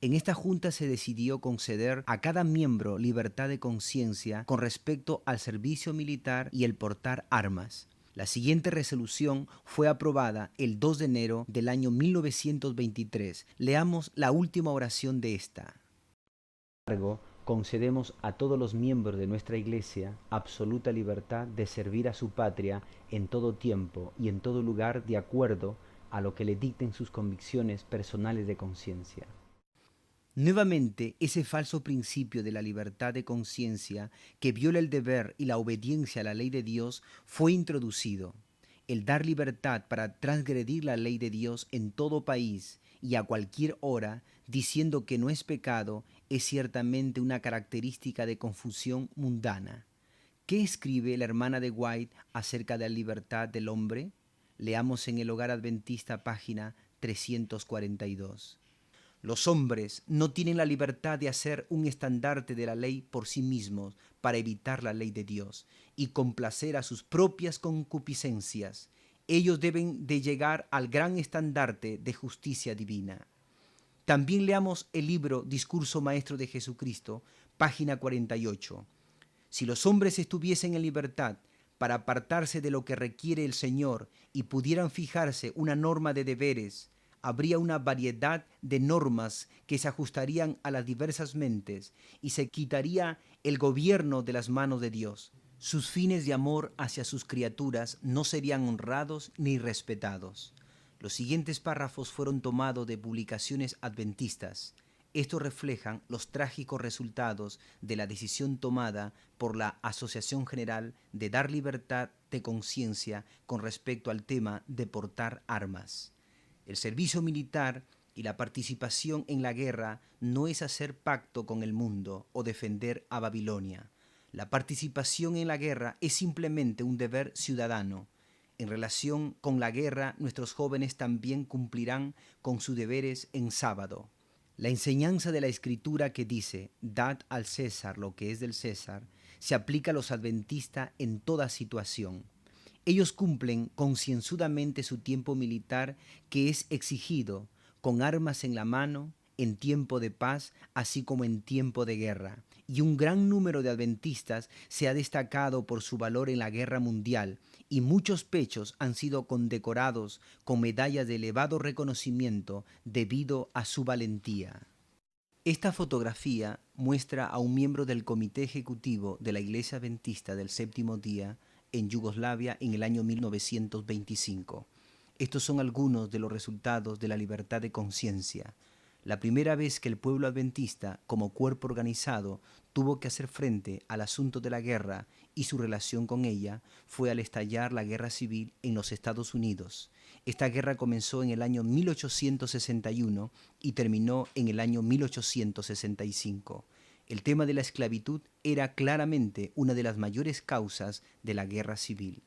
S1: En esta junta se decidió conceder a cada miembro libertad de conciencia con respecto al servicio militar y el portar armas. La siguiente resolución fue aprobada el 2 de enero del año 1923. Leamos la última oración de esta. Concedemos a todos los miembros de nuestra Iglesia absoluta libertad de servir a su patria en todo tiempo y en todo lugar de acuerdo a lo que le dicten sus convicciones personales de conciencia. Nuevamente, ese falso principio de la libertad de conciencia que viola el deber y la obediencia a la ley de Dios fue introducido. El dar libertad para transgredir la ley de Dios en todo país y a cualquier hora, diciendo que no es pecado, es ciertamente una característica de confusión mundana. ¿Qué escribe la hermana de White acerca de la libertad del hombre? Leamos en El Hogar Adventista, página 342. Los hombres no tienen la libertad de hacer un estandarte de la ley por sí mismos para evitar la ley de Dios y complacer a sus propias concupiscencias. Ellos deben de llegar al gran estandarte de justicia divina. También leamos el libro Discurso Maestro de Jesucristo, página 48. Si los hombres estuviesen en libertad para apartarse de lo que requiere el Señor y pudieran fijarse una norma de deberes, habría una variedad de normas que se ajustarían a las diversas mentes y se quitaría el gobierno de las manos de Dios. Sus fines de amor hacia sus criaturas no serían honrados ni respetados. Los siguientes párrafos fueron tomados de publicaciones adventistas. Estos reflejan los trágicos resultados de la decisión tomada por la Asociación General de dar libertad de conciencia con respecto al tema de portar armas. El servicio militar y la participación en la guerra no es hacer pacto con el mundo o defender a Babilonia. La participación en la guerra es simplemente un deber ciudadano. En relación con la guerra, nuestros jóvenes también cumplirán con sus deberes en sábado. La enseñanza de la Escritura que dice, dad al César lo que es del César, se aplica a los adventistas en toda situación. Ellos cumplen concienzudamente su tiempo militar que es exigido, con armas en la mano, en tiempo de paz, así como en tiempo de guerra. Y un gran número de adventistas se ha destacado por su valor en la guerra mundial, y muchos pechos han sido condecorados con medallas de elevado reconocimiento debido a su valentía. Esta fotografía muestra a un miembro del Comité Ejecutivo de la Iglesia Adventista del Séptimo Día en Yugoslavia en el año 1925. Estos son algunos de los resultados de la libertad de conciencia. La primera vez que el pueblo adventista, como cuerpo organizado, tuvo que hacer frente al asunto de la guerra y su relación con ella fue al estallar la guerra civil en los Estados Unidos. Esta guerra comenzó en el año 1861 y terminó en el año 1865. El tema de la esclavitud era claramente una de las mayores causas de la guerra civil.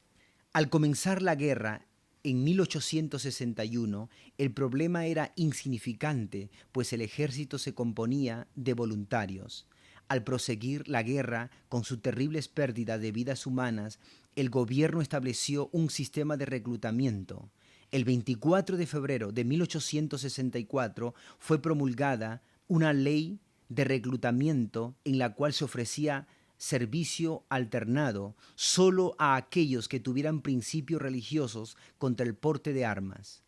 S1: Al comenzar la guerra, en 1861, el problema era insignificante, pues el ejército se componía de voluntarios. Al proseguir la guerra, con sus terribles pérdidas de vidas humanas, el gobierno estableció un sistema de reclutamiento. El 24 de febrero de 1864 fue promulgada una ley de reclutamiento en la cual se ofrecía servicio alternado solo a aquellos que tuvieran principios religiosos contra el porte de armas.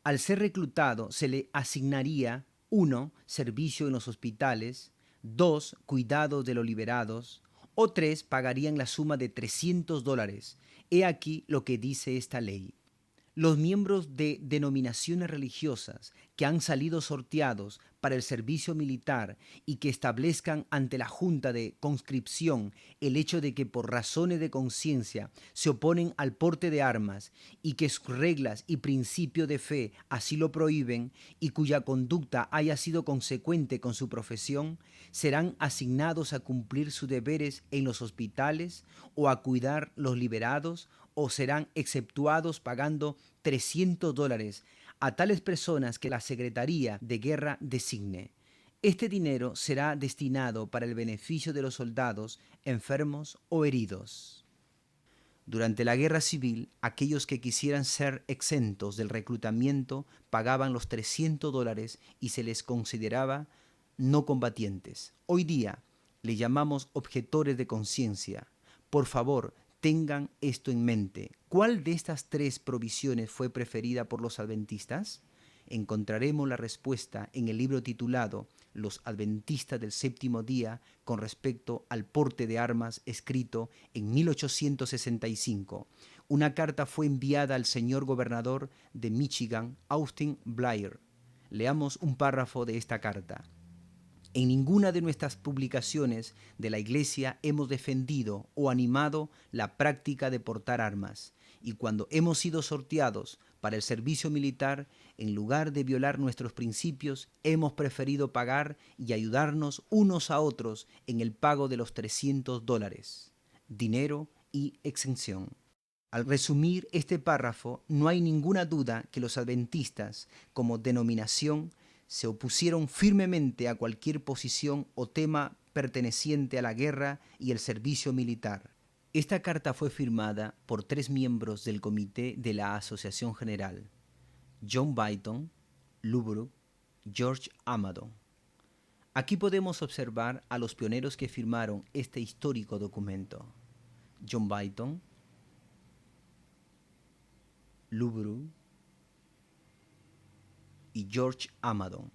S1: Al ser reclutado se le asignaría 1. Servicio en los hospitales, 2. Cuidados de los liberados, o 3. Pagarían la suma de $300. He aquí lo que dice esta ley. Los miembros de denominaciones religiosas que han salido sorteados para el servicio militar y que establezcan ante la Junta de Conscripción el hecho de que por razones de conciencia se oponen al porte de armas y que sus reglas y principios de fe así lo prohíben y cuya conducta haya sido consecuente con su profesión, serán asignados a cumplir sus deberes en los hospitales o a cuidar los liberados o serán exceptuados pagando $300 a tales personas que la Secretaría de Guerra designe. Este dinero será destinado para el beneficio de los soldados enfermos o heridos. Durante la guerra civil, aquellos que quisieran ser exentos del reclutamiento pagaban los $300 y se les consideraba no combatientes. Hoy día le llamamos objetores de conciencia. Por favor, tengan esto en mente. ¿Cuál de estas tres provisiones fue preferida por los adventistas? Encontraremos la respuesta en el libro titulado Los Adventistas del Séptimo Día con respecto al porte de armas, escrito en 1865. Una carta fue enviada al señor gobernador de Michigan, Austin Blair. Leamos un párrafo de esta carta. En ninguna de nuestras publicaciones de la Iglesia hemos defendido o animado la práctica de portar armas, y cuando hemos sido sorteados para el servicio militar, en lugar de violar nuestros principios, hemos preferido pagar y ayudarnos unos a otros en el pago de los $300, dinero y exención. Al resumir este párrafo, no hay ninguna duda que los adventistas, como denominación, se opusieron firmemente a cualquier posición o tema perteneciente a la guerra y el servicio militar. Esta carta fue firmada por 3 miembros del comité de la Asociación General: John Byton, Lou Brook, George Amado. Aquí podemos observar a los pioneros que firmaron este histórico documento: John Byton, Lou Brook y George Amado.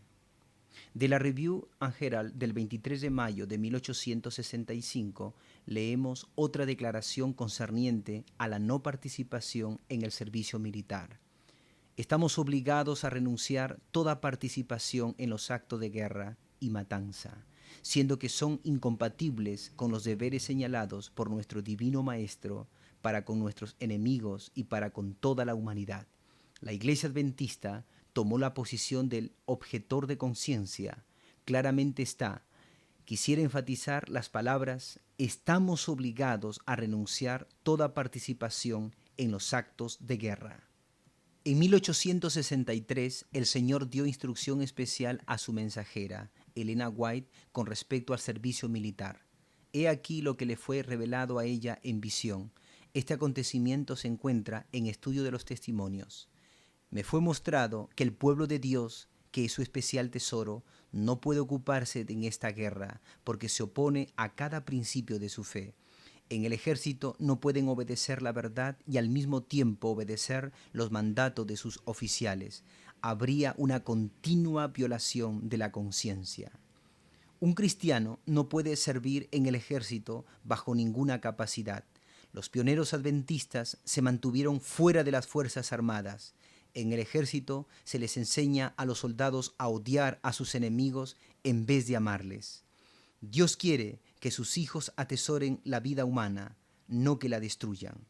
S1: De la Review and Herald del 23 de mayo de 1865 leemos otra declaración concerniente a la no participación en el servicio militar. Estamos obligados a renunciar toda participación en los actos de guerra y matanza, siendo que son incompatibles con los deberes señalados por nuestro Divino Maestro para con nuestros enemigos y para con toda la humanidad. La Iglesia Adventista tomó la posición del objetor de conciencia. Claramente está. Quisiera enfatizar las palabras: estamos obligados a renunciar toda participación en los actos de guerra. En 1863, el Señor dio instrucción especial a su mensajera, Elena White, con respecto al servicio militar. He aquí lo que le fue revelado a ella en visión. Este acontecimiento se encuentra en Estudio de los Testimonios. Me fue mostrado que el pueblo de Dios, que es su especial tesoro, no puede ocuparse en esta guerra porque se opone a cada principio de su fe. En el ejército no pueden obedecer la verdad y al mismo tiempo obedecer los mandatos de sus oficiales. Habría una continua violación de la conciencia. Un cristiano no puede servir en el ejército bajo ninguna capacidad. Los pioneros adventistas se mantuvieron fuera de las Fuerzas Armadas. En el ejército se les enseña a los soldados a odiar a sus enemigos en vez de amarles. Dios quiere que sus hijos atesoren la vida humana, no que la destruyan.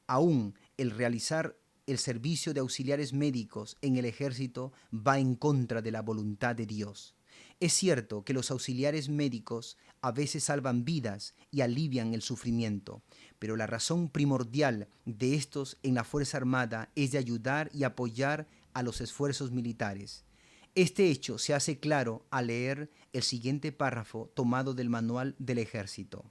S1: Aún el realizar el servicio de auxiliares médicos en el ejército va en contra de la voluntad de Dios. Es cierto que los auxiliares médicos a veces salvan vidas y alivian el sufrimiento, pero la razón primordial de estos en la Fuerza Armada es de ayudar y apoyar a los esfuerzos militares. Este hecho se hace claro al leer el siguiente párrafo tomado del Manual del Ejército.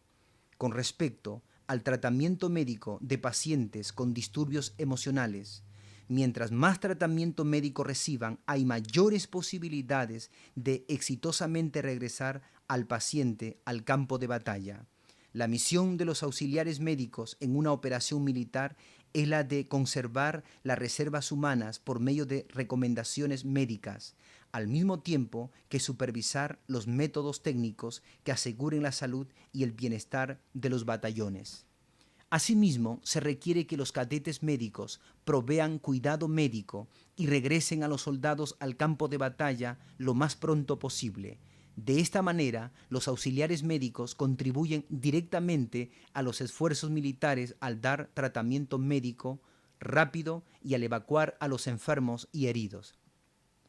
S1: Con respecto al tratamiento médico de pacientes con disturbios emocionales, mientras más tratamiento médico reciban, hay mayores posibilidades de exitosamente regresar al paciente al campo de batalla. La misión de los auxiliares médicos en una operación militar es la de conservar las reservas humanas por medio de recomendaciones médicas, al mismo tiempo que supervisar los métodos técnicos que aseguren la salud y el bienestar de los batallones. Asimismo, se requiere que los cadetes médicos provean cuidado médico y regresen a los soldados al campo de batalla lo más pronto posible. De esta manera, los auxiliares médicos contribuyen directamente a los esfuerzos militares al dar tratamiento médico rápido y al evacuar a los enfermos y heridos.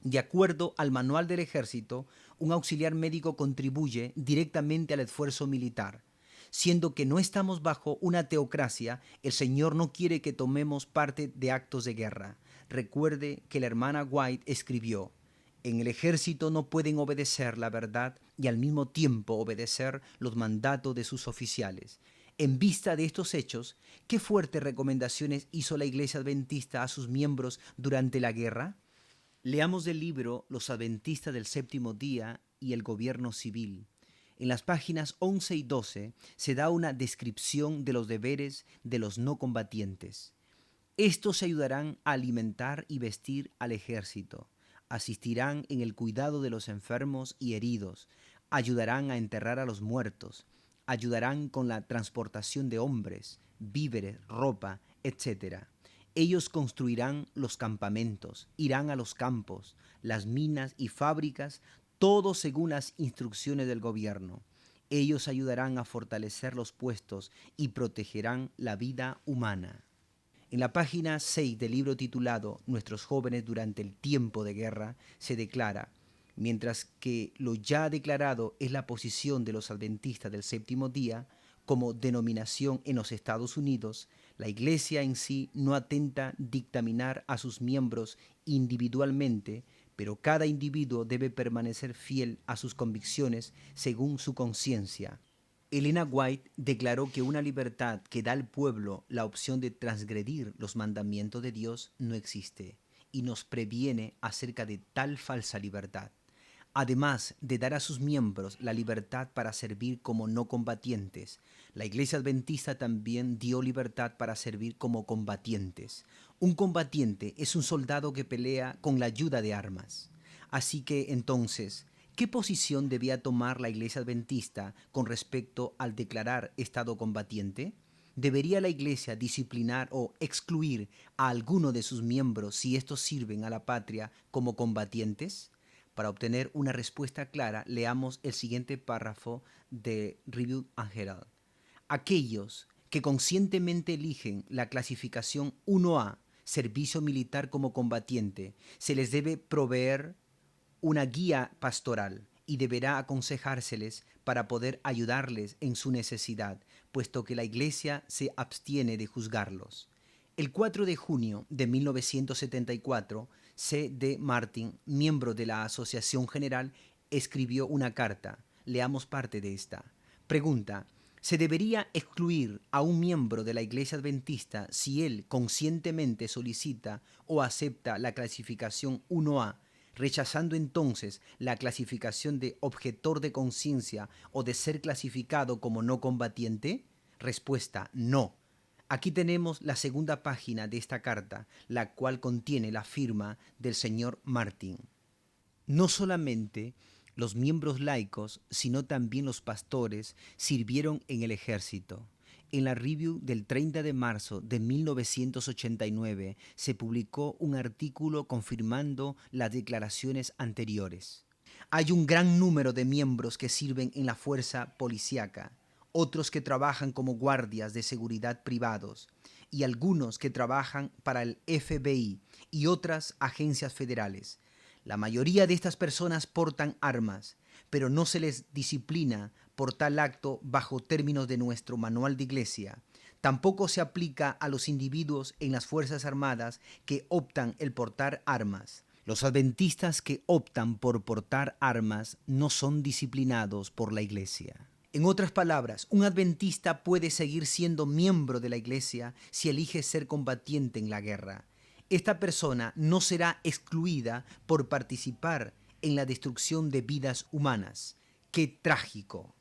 S1: De acuerdo al Manual del Ejército, un auxiliar médico contribuye directamente al esfuerzo militar. Siendo que no estamos bajo una teocracia, el Señor no quiere que tomemos parte de actos de guerra. Recuerde que la hermana White escribió: en el ejército no pueden obedecer la verdad y al mismo tiempo obedecer los mandatos de sus oficiales. En vista de estos hechos, ¿qué fuertes recomendaciones hizo la Iglesia Adventista a sus miembros durante la guerra? Leamos del libro Los Adventistas del Séptimo Día y el Gobierno Civil. En las páginas 11 y 12 se da una descripción de los deberes de los no combatientes. Estos ayudarán a alimentar y vestir al ejército, asistirán en el cuidado de los enfermos y heridos, ayudarán a enterrar a los muertos, ayudarán con la transportación de hombres, víveres, ropa, etc. Ellos construirán los campamentos, irán a los campos, las minas y fábricas, todo según las instrucciones del gobierno. Ellos ayudarán a fortalecer los puestos y protegerán la vida humana. En la página 6 del libro titulado Nuestros jóvenes durante el tiempo de guerra se declara: mientras que lo ya declarado es la posición de los adventistas del séptimo día como denominación en los Estados Unidos, la Iglesia en sí no atenta dictaminar a sus miembros individualmente, pero cada individuo debe permanecer fiel a sus convicciones según su conciencia. Elena White declaró que una libertad que da al pueblo la opción de transgredir los mandamientos de Dios no existe y nos previene acerca de tal falsa libertad. Además de dar a sus miembros la libertad para servir como no combatientes, la Iglesia Adventista también dio libertad para servir como combatientes. Un combatiente es un soldado que pelea con la ayuda de armas. Así que entonces, ¿qué posición debía tomar la Iglesia Adventista con respecto al declarar estado combatiente? ¿Debería la Iglesia disciplinar o excluir a alguno de sus miembros si estos sirven a la patria como combatientes? Para obtener una respuesta clara, leamos el siguiente párrafo de Review and Herald. Aquellos que conscientemente eligen la clasificación 1A, servicio militar como combatiente, se les debe proveer una guía pastoral y deberá aconsejárseles para poder ayudarles en su necesidad, puesto que la Iglesia se abstiene de juzgarlos. El 4 de junio de 1974, C. D. Martin, miembro de la Asociación General, escribió una carta. Leamos parte de esta. Pregunta: ¿se debería excluir a un miembro de la Iglesia Adventista si él conscientemente solicita o acepta la clasificación 1A, rechazando entonces la clasificación de objetor de conciencia o de ser clasificado como no combatiente? Respuesta: no. Aquí tenemos la segunda página de esta carta, la cual contiene la firma del señor Martin. No solamente los miembros laicos, sino también los pastores sirvieron en el ejército. En la Review del 30 de marzo de 1989 se publicó un artículo confirmando las declaraciones anteriores. Hay un gran número de miembros que sirven en la fuerza policíaca, otros que trabajan como guardias de seguridad privados y algunos que trabajan para el FBI y otras agencias federales. La mayoría de estas personas portan armas. pero no se les disciplina por tal acto bajo términos de nuestro manual de iglesia. Tampoco se aplica a los individuos en las Fuerzas Armadas que optan el portar armas. Los adventistas que optan por portar armas no son disciplinados por la iglesia. En otras palabras, un adventista puede seguir siendo miembro de la iglesia si elige ser combatiente en la guerra. Esta persona no será excluida por participar en la destrucción de vidas humanas. ¡Qué trágico!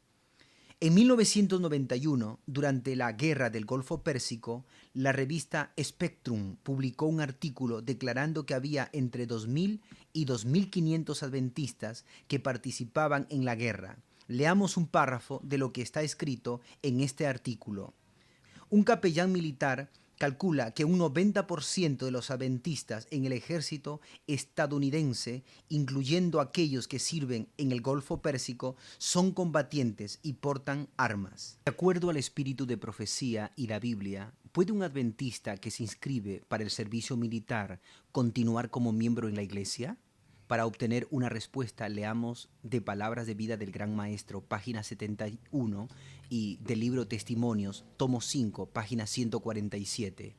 S1: En 1991, durante la Guerra del Golfo Pérsico, la revista Spectrum publicó un artículo declarando que había entre 2.000 y 2.500 adventistas que participaban en la guerra. Leamos un párrafo de lo que está escrito en este artículo. Un capellán militar calcula que un 90% de los adventistas en el ejército estadounidense, incluyendo aquellos que sirven en el Golfo Pérsico, son combatientes y portan armas. De acuerdo al espíritu de profecía y la Biblia, ¿puede un adventista que se inscribe para el servicio militar continuar como miembro en la iglesia? Para obtener una respuesta, leamos de Palabras de Vida del Gran Maestro, página 71, y del libro Testimonios, tomo 5, página 147.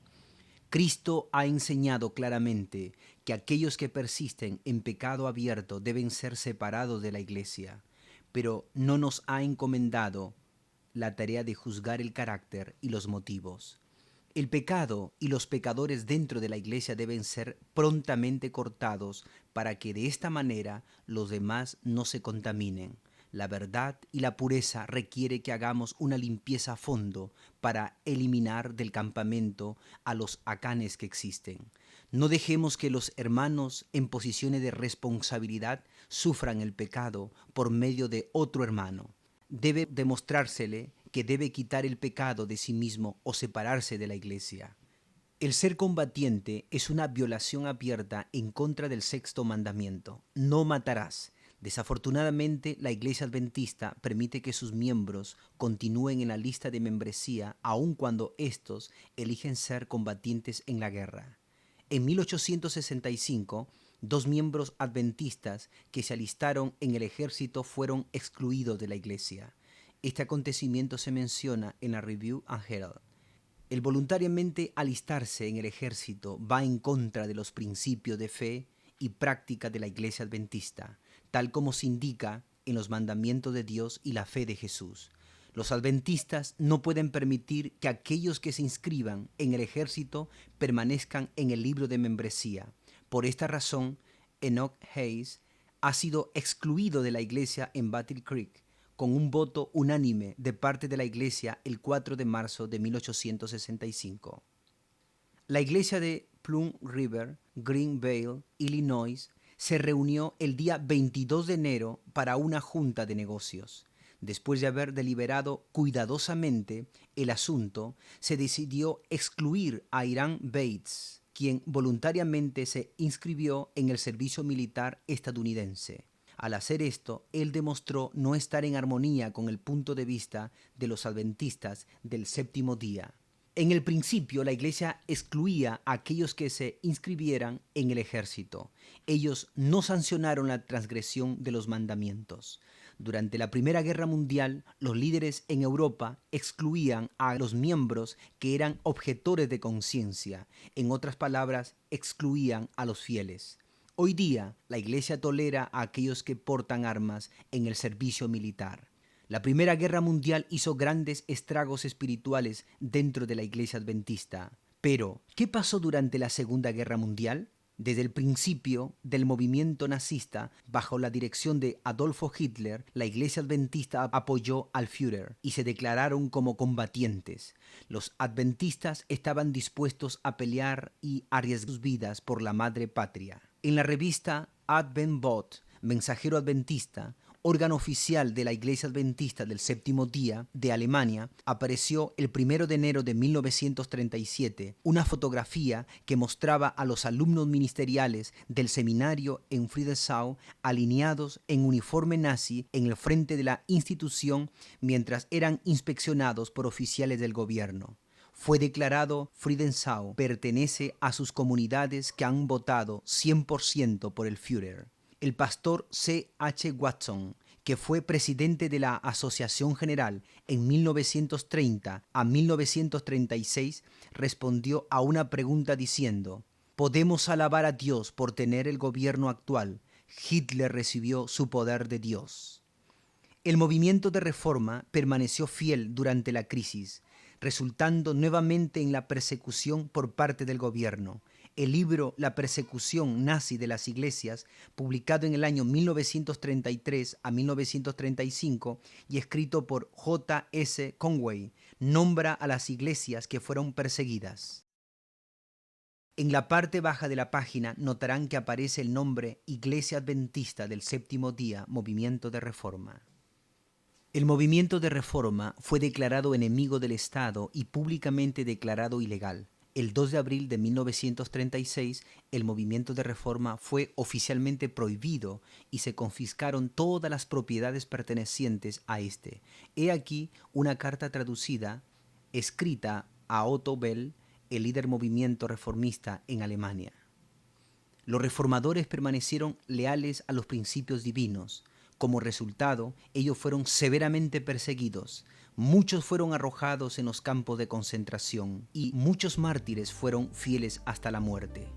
S1: Cristo ha enseñado claramente que aquellos que persisten en pecado abierto deben ser separados de la iglesia, pero no nos ha encomendado la tarea de juzgar el carácter y los motivos. El pecado y los pecadores dentro de la iglesia deben ser prontamente cortados para que de esta manera los demás no se contaminen. La verdad y la pureza requiere que hagamos una limpieza a fondo para eliminar del campamento a los acanes que existen. No dejemos que los hermanos en posiciones de responsabilidad sufran el pecado por medio de otro hermano. Debe demostrársele que debe quitar el pecado de sí mismo o separarse de la iglesia. El ser combatiente es una violación abierta en contra del sexto mandamiento: no matarás. Desafortunadamente, la iglesia adventista permite que sus miembros continúen en la lista de membresía aun cuando estos eligen ser combatientes en la guerra. En 1865, 2 miembros adventistas que se alistaron en el ejército fueron excluidos de la iglesia. Este acontecimiento se menciona en la Review and Herald. El voluntariamente alistarse en el ejército va en contra de los principios de fe y práctica de la iglesia adventista, tal como se indica en los mandamientos de Dios y la fe de Jesús. Los adventistas no pueden permitir que aquellos que se inscriban en el ejército permanezcan en el libro de membresía. Por esta razón, Enoch Hayes ha sido excluido de la iglesia en Battle Creek, con un voto unánime de parte de la iglesia el 4 de marzo de 1865. La iglesia de Plum River, Greenville, Illinois, se reunió el día 22 de enero para una junta de negocios. Después de haber deliberado cuidadosamente el asunto, se decidió excluir a Hiram Bates, quien voluntariamente se inscribió en el servicio militar estadounidense. Al hacer esto, él demostró no estar en armonía con el punto de vista de los adventistas del séptimo día. En el principio, la iglesia excluía a aquellos que se inscribieran en el ejército. Ellos no sancionaron la transgresión de los mandamientos. Durante la Primera Guerra Mundial, los líderes en Europa excluían a los miembros que eran objetores de conciencia. En otras palabras, excluían a los fieles. Hoy día, la iglesia tolera a aquellos que portan armas en el servicio militar. La Primera Guerra Mundial hizo grandes estragos espirituales dentro de la iglesia adventista. Pero, ¿qué pasó durante la Segunda Guerra Mundial? Desde el principio del movimiento nazista, bajo la dirección de Adolfo Hitler, la iglesia adventista apoyó al Führer y se declararon como combatientes. Los adventistas estaban dispuestos a pelear y arriesgar sus vidas por la madre patria. En la revista Adventbot, Mensajero Adventista, órgano oficial de la Iglesia Adventista del Séptimo Día de Alemania, apareció el 1 de enero de 1937 una fotografía que mostraba a los alumnos ministeriales del seminario en Friedrichshain alineados en uniforme nazi en el frente de la institución mientras eran inspeccionados por oficiales del gobierno. Fue declarado Friedrichshain pertenece a sus comunidades que han votado 100% por el Führer. El pastor C. H. Watson, que fue presidente de la Asociación General en 1930 a 1936, respondió a una pregunta diciendo: «¿Podemos alabar a Dios por tener el gobierno actual? Hitler recibió su poder de Dios». El movimiento de reforma permaneció fiel durante la crisis, resultando nuevamente en la persecución por parte del gobierno. El libro La persecución nazi de las iglesias, publicado en el año 1933 a 1935 y escrito por J. S. Conway, nombra a las iglesias que fueron perseguidas. En la parte baja de la página notarán que aparece el nombre Iglesia Adventista del Séptimo Día, Movimiento de Reforma. El movimiento de reforma fue declarado enemigo del Estado y públicamente declarado ilegal. El 2 de abril de 1936, el movimiento de reforma fue oficialmente prohibido y se confiscaron todas las propiedades pertenecientes a este. He aquí una carta traducida, escrita a Otto Bell, el líder movimiento reformista en Alemania. Los reformadores permanecieron leales a los principios divinos. Como resultado, ellos fueron severamente perseguidos. Muchos fueron arrojados en los campos de concentración y muchos mártires fueron fieles hasta la muerte.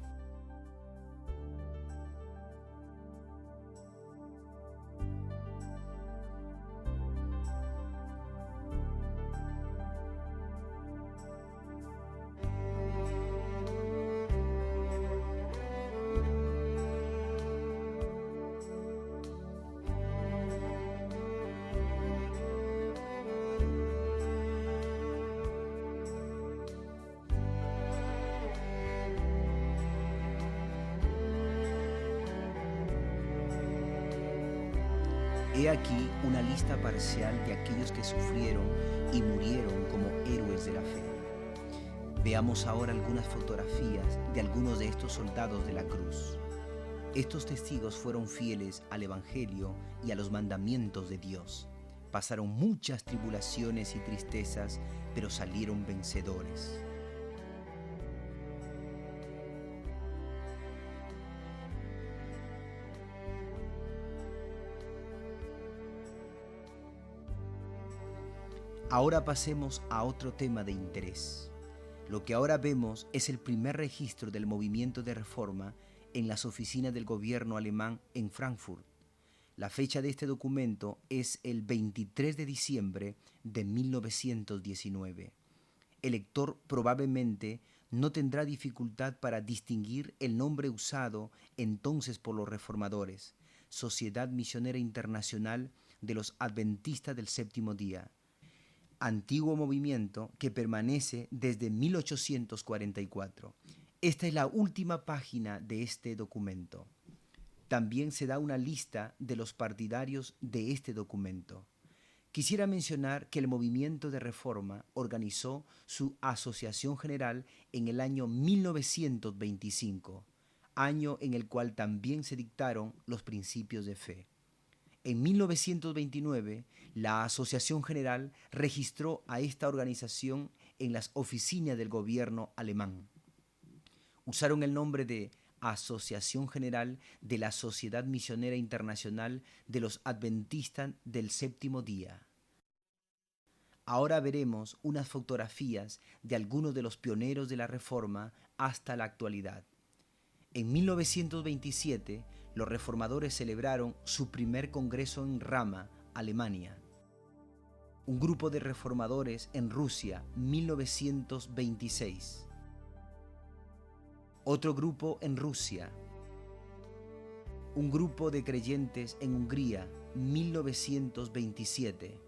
S1: He aquí una lista parcial de aquellos que sufrieron y murieron como héroes de la fe. Veamos ahora algunas fotografías de algunos de estos soldados de la cruz. Estos testigos fueron fieles al Evangelio y a los mandamientos de Dios. Pasaron muchas tribulaciones y tristezas, pero salieron vencedores. Ahora pasemos a otro tema de interés. Lo que ahora vemos es el primer registro del movimiento de reforma en las oficinas del gobierno alemán en Frankfurt. La fecha de este documento es el 23 de diciembre de 1919. El lector probablemente no tendrá dificultad para distinguir el nombre usado entonces por los reformadores: Sociedad Misionera Internacional de los Adventistas del Séptimo Día, antiguo movimiento que permanece desde 1844. Esta es la última página de este documento. También se da una lista de los partidarios de este documento. Quisiera mencionar que el movimiento de reforma organizó su asociación general en el año 1925, año en el cual también se dictaron los principios de fe. En 1929, la Asociación General registró a esta organización en las oficinas del gobierno alemán. Usaron el nombre de Asociación General de la Sociedad Misionera Internacional de los Adventistas del Séptimo Día. Ahora veremos unas fotografías de algunos de los pioneros de la Reforma hasta la actualidad. En 1927, los reformadores celebraron su primer congreso en Rama, Alemania. Un grupo de reformadores en Rusia, 1926. Otro grupo en Rusia. Un grupo de creyentes en Hungría, 1927.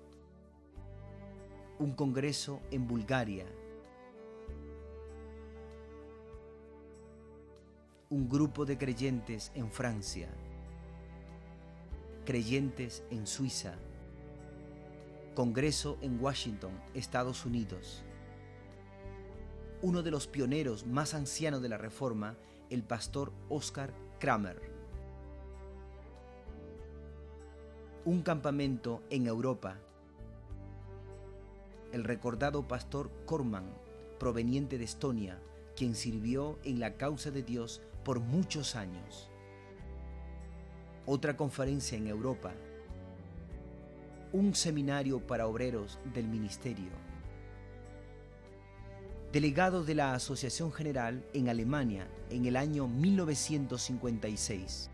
S1: Un congreso en Bulgaria. Un grupo de creyentes en Francia. Creyentes en Suiza. Congreso en Washington, Estados Unidos. Uno de los pioneros más ancianos de la Reforma, el pastor Oscar Kramer. Un campamento en Europa. El recordado pastor Corman, proveniente de Estonia, quien sirvió en la causa de Dios por muchos años. Otra conferencia en Europa. un seminario para obreros del ministerio. Delegado de la Asociación General en Alemania en el año 1956.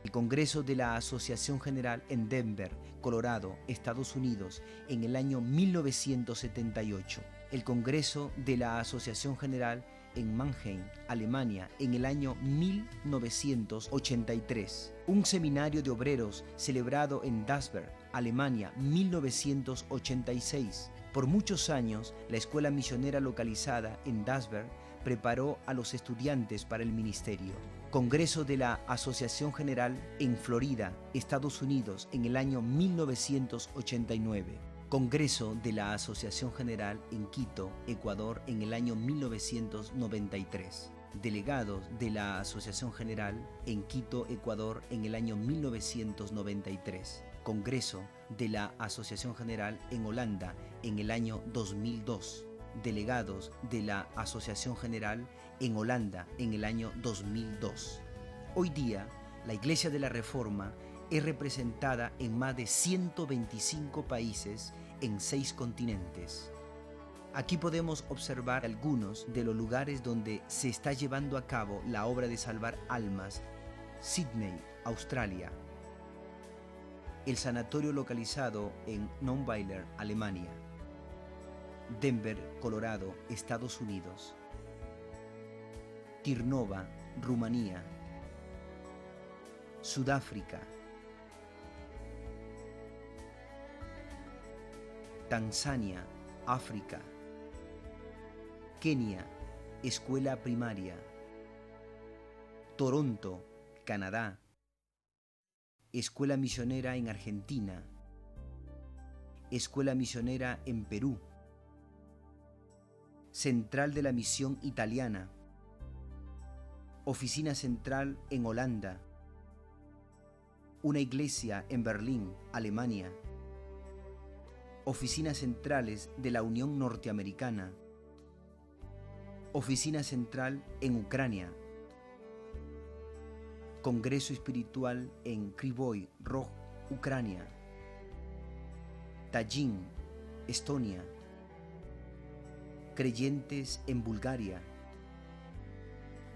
S1: El Congreso de la Asociación General en Denver, Colorado, Estados Unidos, en el año 1978. El Congreso de la Asociación General en Mannheim, Alemania, en el año 1983. Un seminario de obreros celebrado en Dasberg, Alemania, 1986. Por muchos años, la escuela misionera localizada en Dasberg preparó a los estudiantes para el ministerio. Congreso de la Asociación General en Florida, Estados Unidos, en el año 1989. Congreso de la Asociación General en Quito, Ecuador, en el año 1993. Delegados de la Asociación General en Quito, Ecuador, en el año 1993. Congreso de la Asociación General en Holanda, en el año 2002. Delegados de la Asociación General en Holanda en el año 2002. Hoy día, la Iglesia de la Reforma es representada en más de 125 países en 6 continentes. Aquí podemos observar algunos de los lugares donde se está llevando a cabo la obra de salvar almas. Sydney, Australia. El sanatorio localizado en Nonweiler, Alemania. Denver, Colorado, Estados Unidos. Tirnova, Rumanía. Sudáfrica. Tanzania, África. Kenia, escuela primaria. Toronto, Canadá. Escuela misionera en Argentina. Escuela misionera en Perú. Central de la Misión Italiana. Oficina central en Holanda. Una iglesia en Berlín, Alemania. Oficinas centrales de la Unión Norteamericana. Oficina central en Ucrania. Congreso espiritual en Kryvyi Rog, Ucrania. Tallin, Estonia. Creyentes en Bulgaria.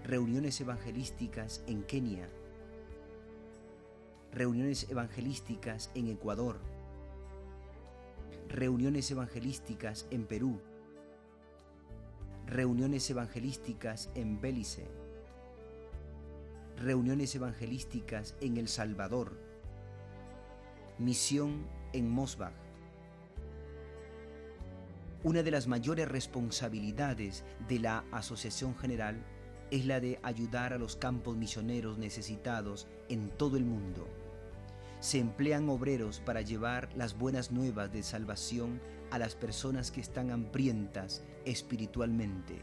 S1: Reuniones evangelísticas en Kenia. Reuniones evangelísticas en Ecuador. Reuniones evangelísticas en Perú. Reuniones evangelísticas en Belice. Reuniones evangelísticas en El Salvador. Misión en Mosbach. Una de las mayores responsabilidades de la Asociación General es la de ayudar a los campos misioneros necesitados en todo el mundo. Se emplean obreros para llevar las buenas nuevas de salvación a las personas que están hambrientas espiritualmente.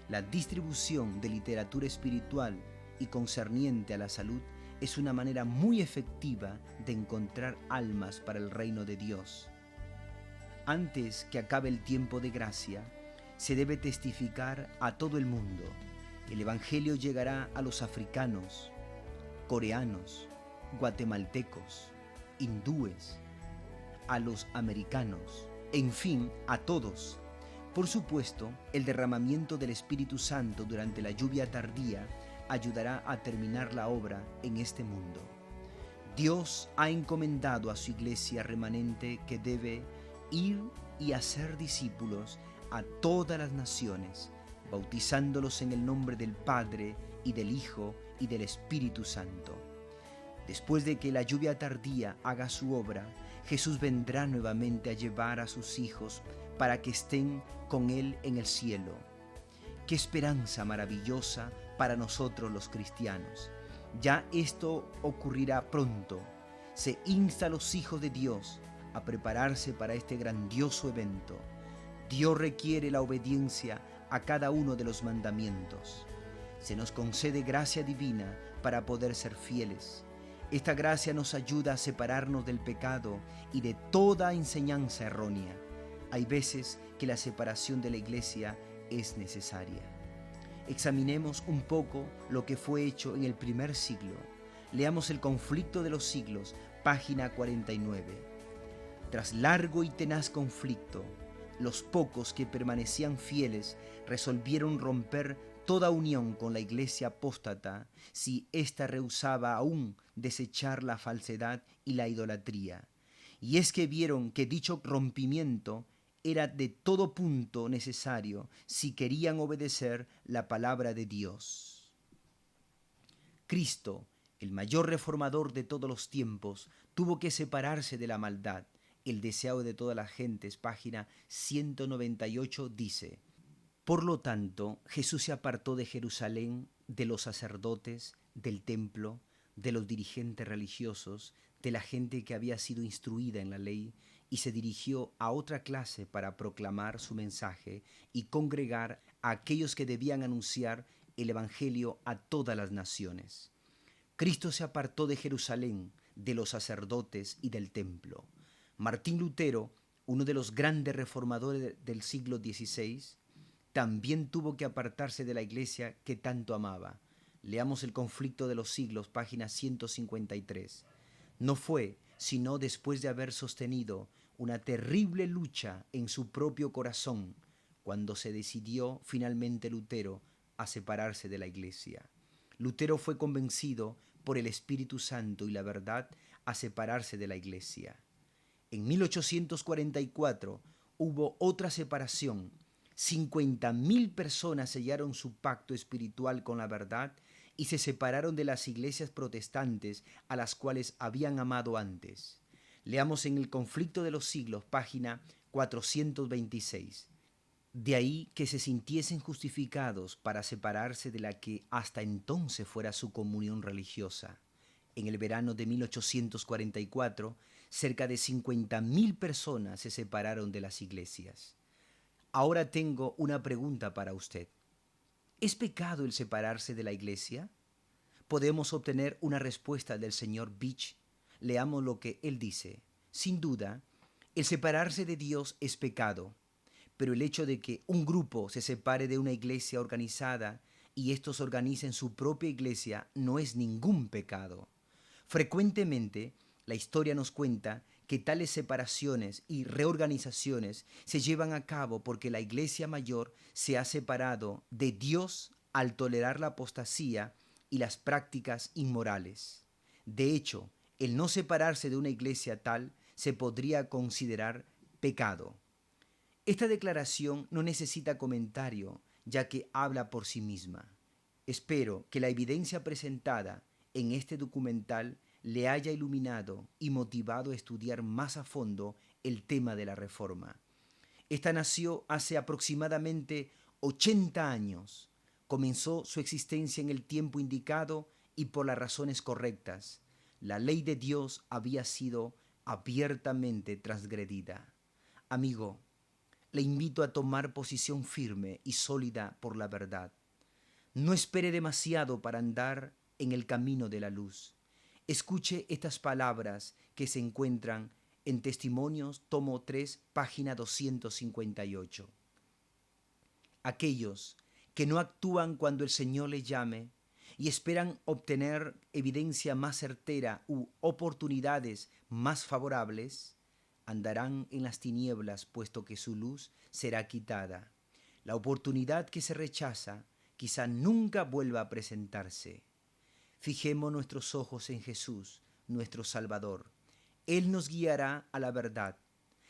S1: La distribución de literatura espiritual y concerniente a la salud es una manera muy efectiva de encontrar almas para el reino de Dios. Antes que acabe el tiempo de gracia, se debe testificar a todo el mundo. El Evangelio llegará a los africanos, coreanos, guatemaltecos, hindúes, a los americanos, en fin, a todos. Por supuesto, el derramamiento del Espíritu Santo durante la lluvia tardía ayudará a terminar la obra en este mundo. Dios ha encomendado a su iglesia remanente que debe ir y hacer discípulos a todas las naciones, bautizándolos en el nombre del Padre y del Hijo y del Espíritu Santo. Después de que la lluvia tardía haga su obra, Jesús vendrá nuevamente a llevar a sus hijos para que estén con Él en el cielo. ¡Qué esperanza maravillosa para nosotros los cristianos! Ya esto ocurrirá pronto. Se insta a los hijos de Dios a prepararse para este grandioso evento. Dios requiere la obediencia a cada uno de los mandamientos. Se nos concede gracia divina para poder ser fieles. Esta gracia nos ayuda a separarnos del pecado y de toda enseñanza errónea. Hay veces que la separación de la iglesia es necesaria. Examinemos un poco lo que fue hecho en el primer siglo. Leamos El conflicto de los siglos, página 49. Tras largo y tenaz conflicto, los pocos que permanecían fieles resolvieron romper toda unión con la iglesia apóstata si ésta rehusaba aún desechar la falsedad y la idolatría. Y es que vieron que dicho rompimiento era de todo punto necesario si querían obedecer la palabra de Dios. Cristo, el mayor reformador de todos los tiempos, tuvo que separarse de la maldad. El deseo de todas las gentes, página 198, dice: por lo tanto, Jesús se apartó de Jerusalén, de los sacerdotes, del templo, de los dirigentes religiosos, de la gente que había sido instruida en la ley, y se dirigió a otra clase para proclamar su mensaje y congregar a aquellos que debían anunciar el Evangelio a todas las naciones. Cristo se apartó de Jerusalén, de los sacerdotes y del templo. Martín Lutero, uno de los grandes reformadores del siglo XVI, también tuvo que apartarse de la iglesia que tanto amaba. Leamos El conflicto de los siglos, página 153. No fue sino después de haber sostenido una terrible lucha en su propio corazón cuando se decidió finalmente Lutero a separarse de la iglesia. Lutero fue convencido por el Espíritu Santo y la verdad a separarse de la iglesia. En 1844 hubo otra separación. 50.000 personas sellaron su pacto espiritual con la verdad y se separaron de las iglesias protestantes a las cuales habían amado antes. Leamos en El conflicto de los siglos, página 426. De ahí que se sintiesen justificados para separarse de la que hasta entonces fuera su comunión religiosa. En el verano de 1844, cerca de 50.000 personas se separaron de las iglesias. Ahora tengo una pregunta para usted. ¿Es pecado el separarse de la iglesia? Podemos obtener una respuesta del señor Beach. Leamos lo que él dice. Sin duda, el separarse de Dios es pecado, pero el hecho de que un grupo se separe de una iglesia organizada y estos organicen su propia iglesia no es ningún pecado. Frecuentemente, la historia nos cuenta que tales separaciones y reorganizaciones se llevan a cabo porque la iglesia mayor se ha separado de Dios al tolerar la apostasía y las prácticas inmorales. De hecho, el no separarse de una iglesia tal se podría considerar pecado. Esta declaración no necesita comentario, ya que habla por sí misma. Espero que la evidencia presentada en este documental le haya iluminado y motivado a estudiar más a fondo el tema de la Reforma. Esta nació hace aproximadamente 80 años. Comenzó su existencia en el tiempo indicado y por las razones correctas. La ley de Dios había sido abiertamente transgredida. Amigo, le invito a tomar posición firme y sólida por la verdad. No espere demasiado para andar en el camino de la luz. Escuche estas palabras que se encuentran en Testimonios, tomo 3, página 258. Aquellos que no actúan cuando el Señor les llame y esperan obtener evidencia más certera u oportunidades más favorables, andarán en las tinieblas, puesto que su luz será quitada. La oportunidad que se rechaza quizá nunca vuelva a presentarse. Fijemos nuestros ojos en Jesús, nuestro Salvador. Él nos guiará a la verdad.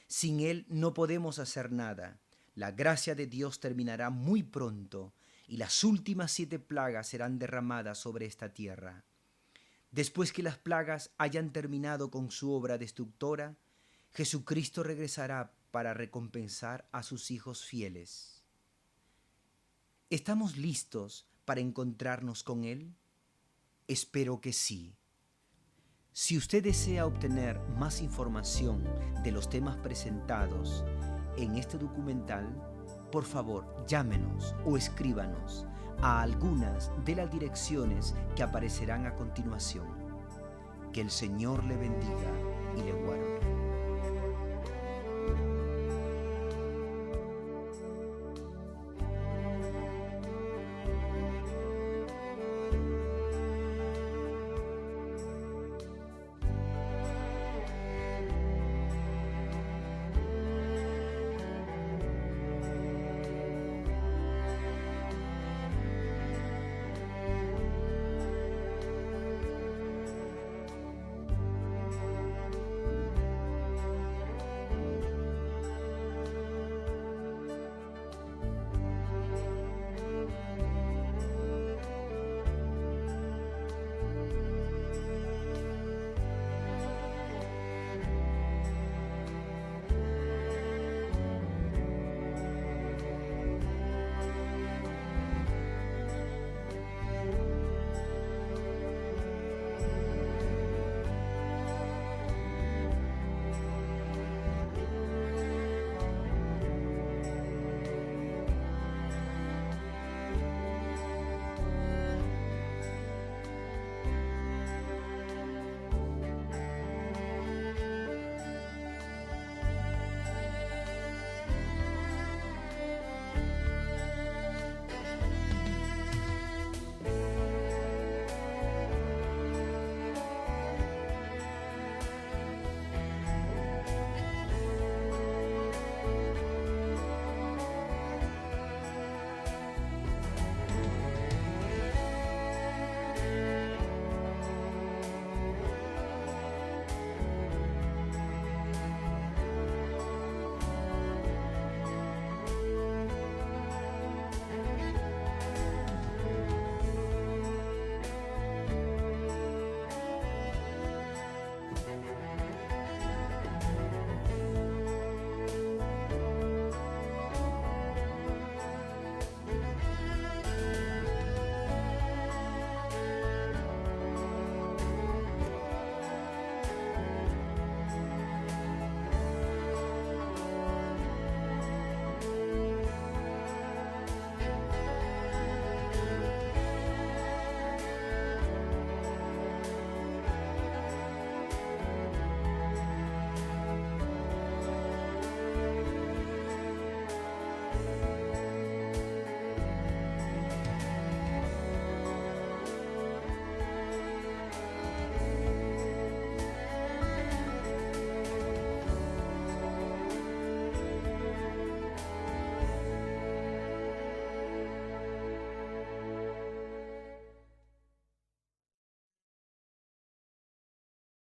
S1: Sin Él no podemos hacer nada. La gracia de Dios terminará muy pronto y las últimas 7 plagas serán derramadas sobre esta tierra. Después que las plagas hayan terminado con su obra destructora, Jesucristo regresará para recompensar a sus hijos fieles. ¿Estamos listos para encontrarnos con Él? Espero que sí. Si usted desea obtener más información de los temas presentados en este documental, por favor, llámenos o escríbanos a algunas de las direcciones que aparecerán a continuación. Que el Señor le bendiga y le guarde.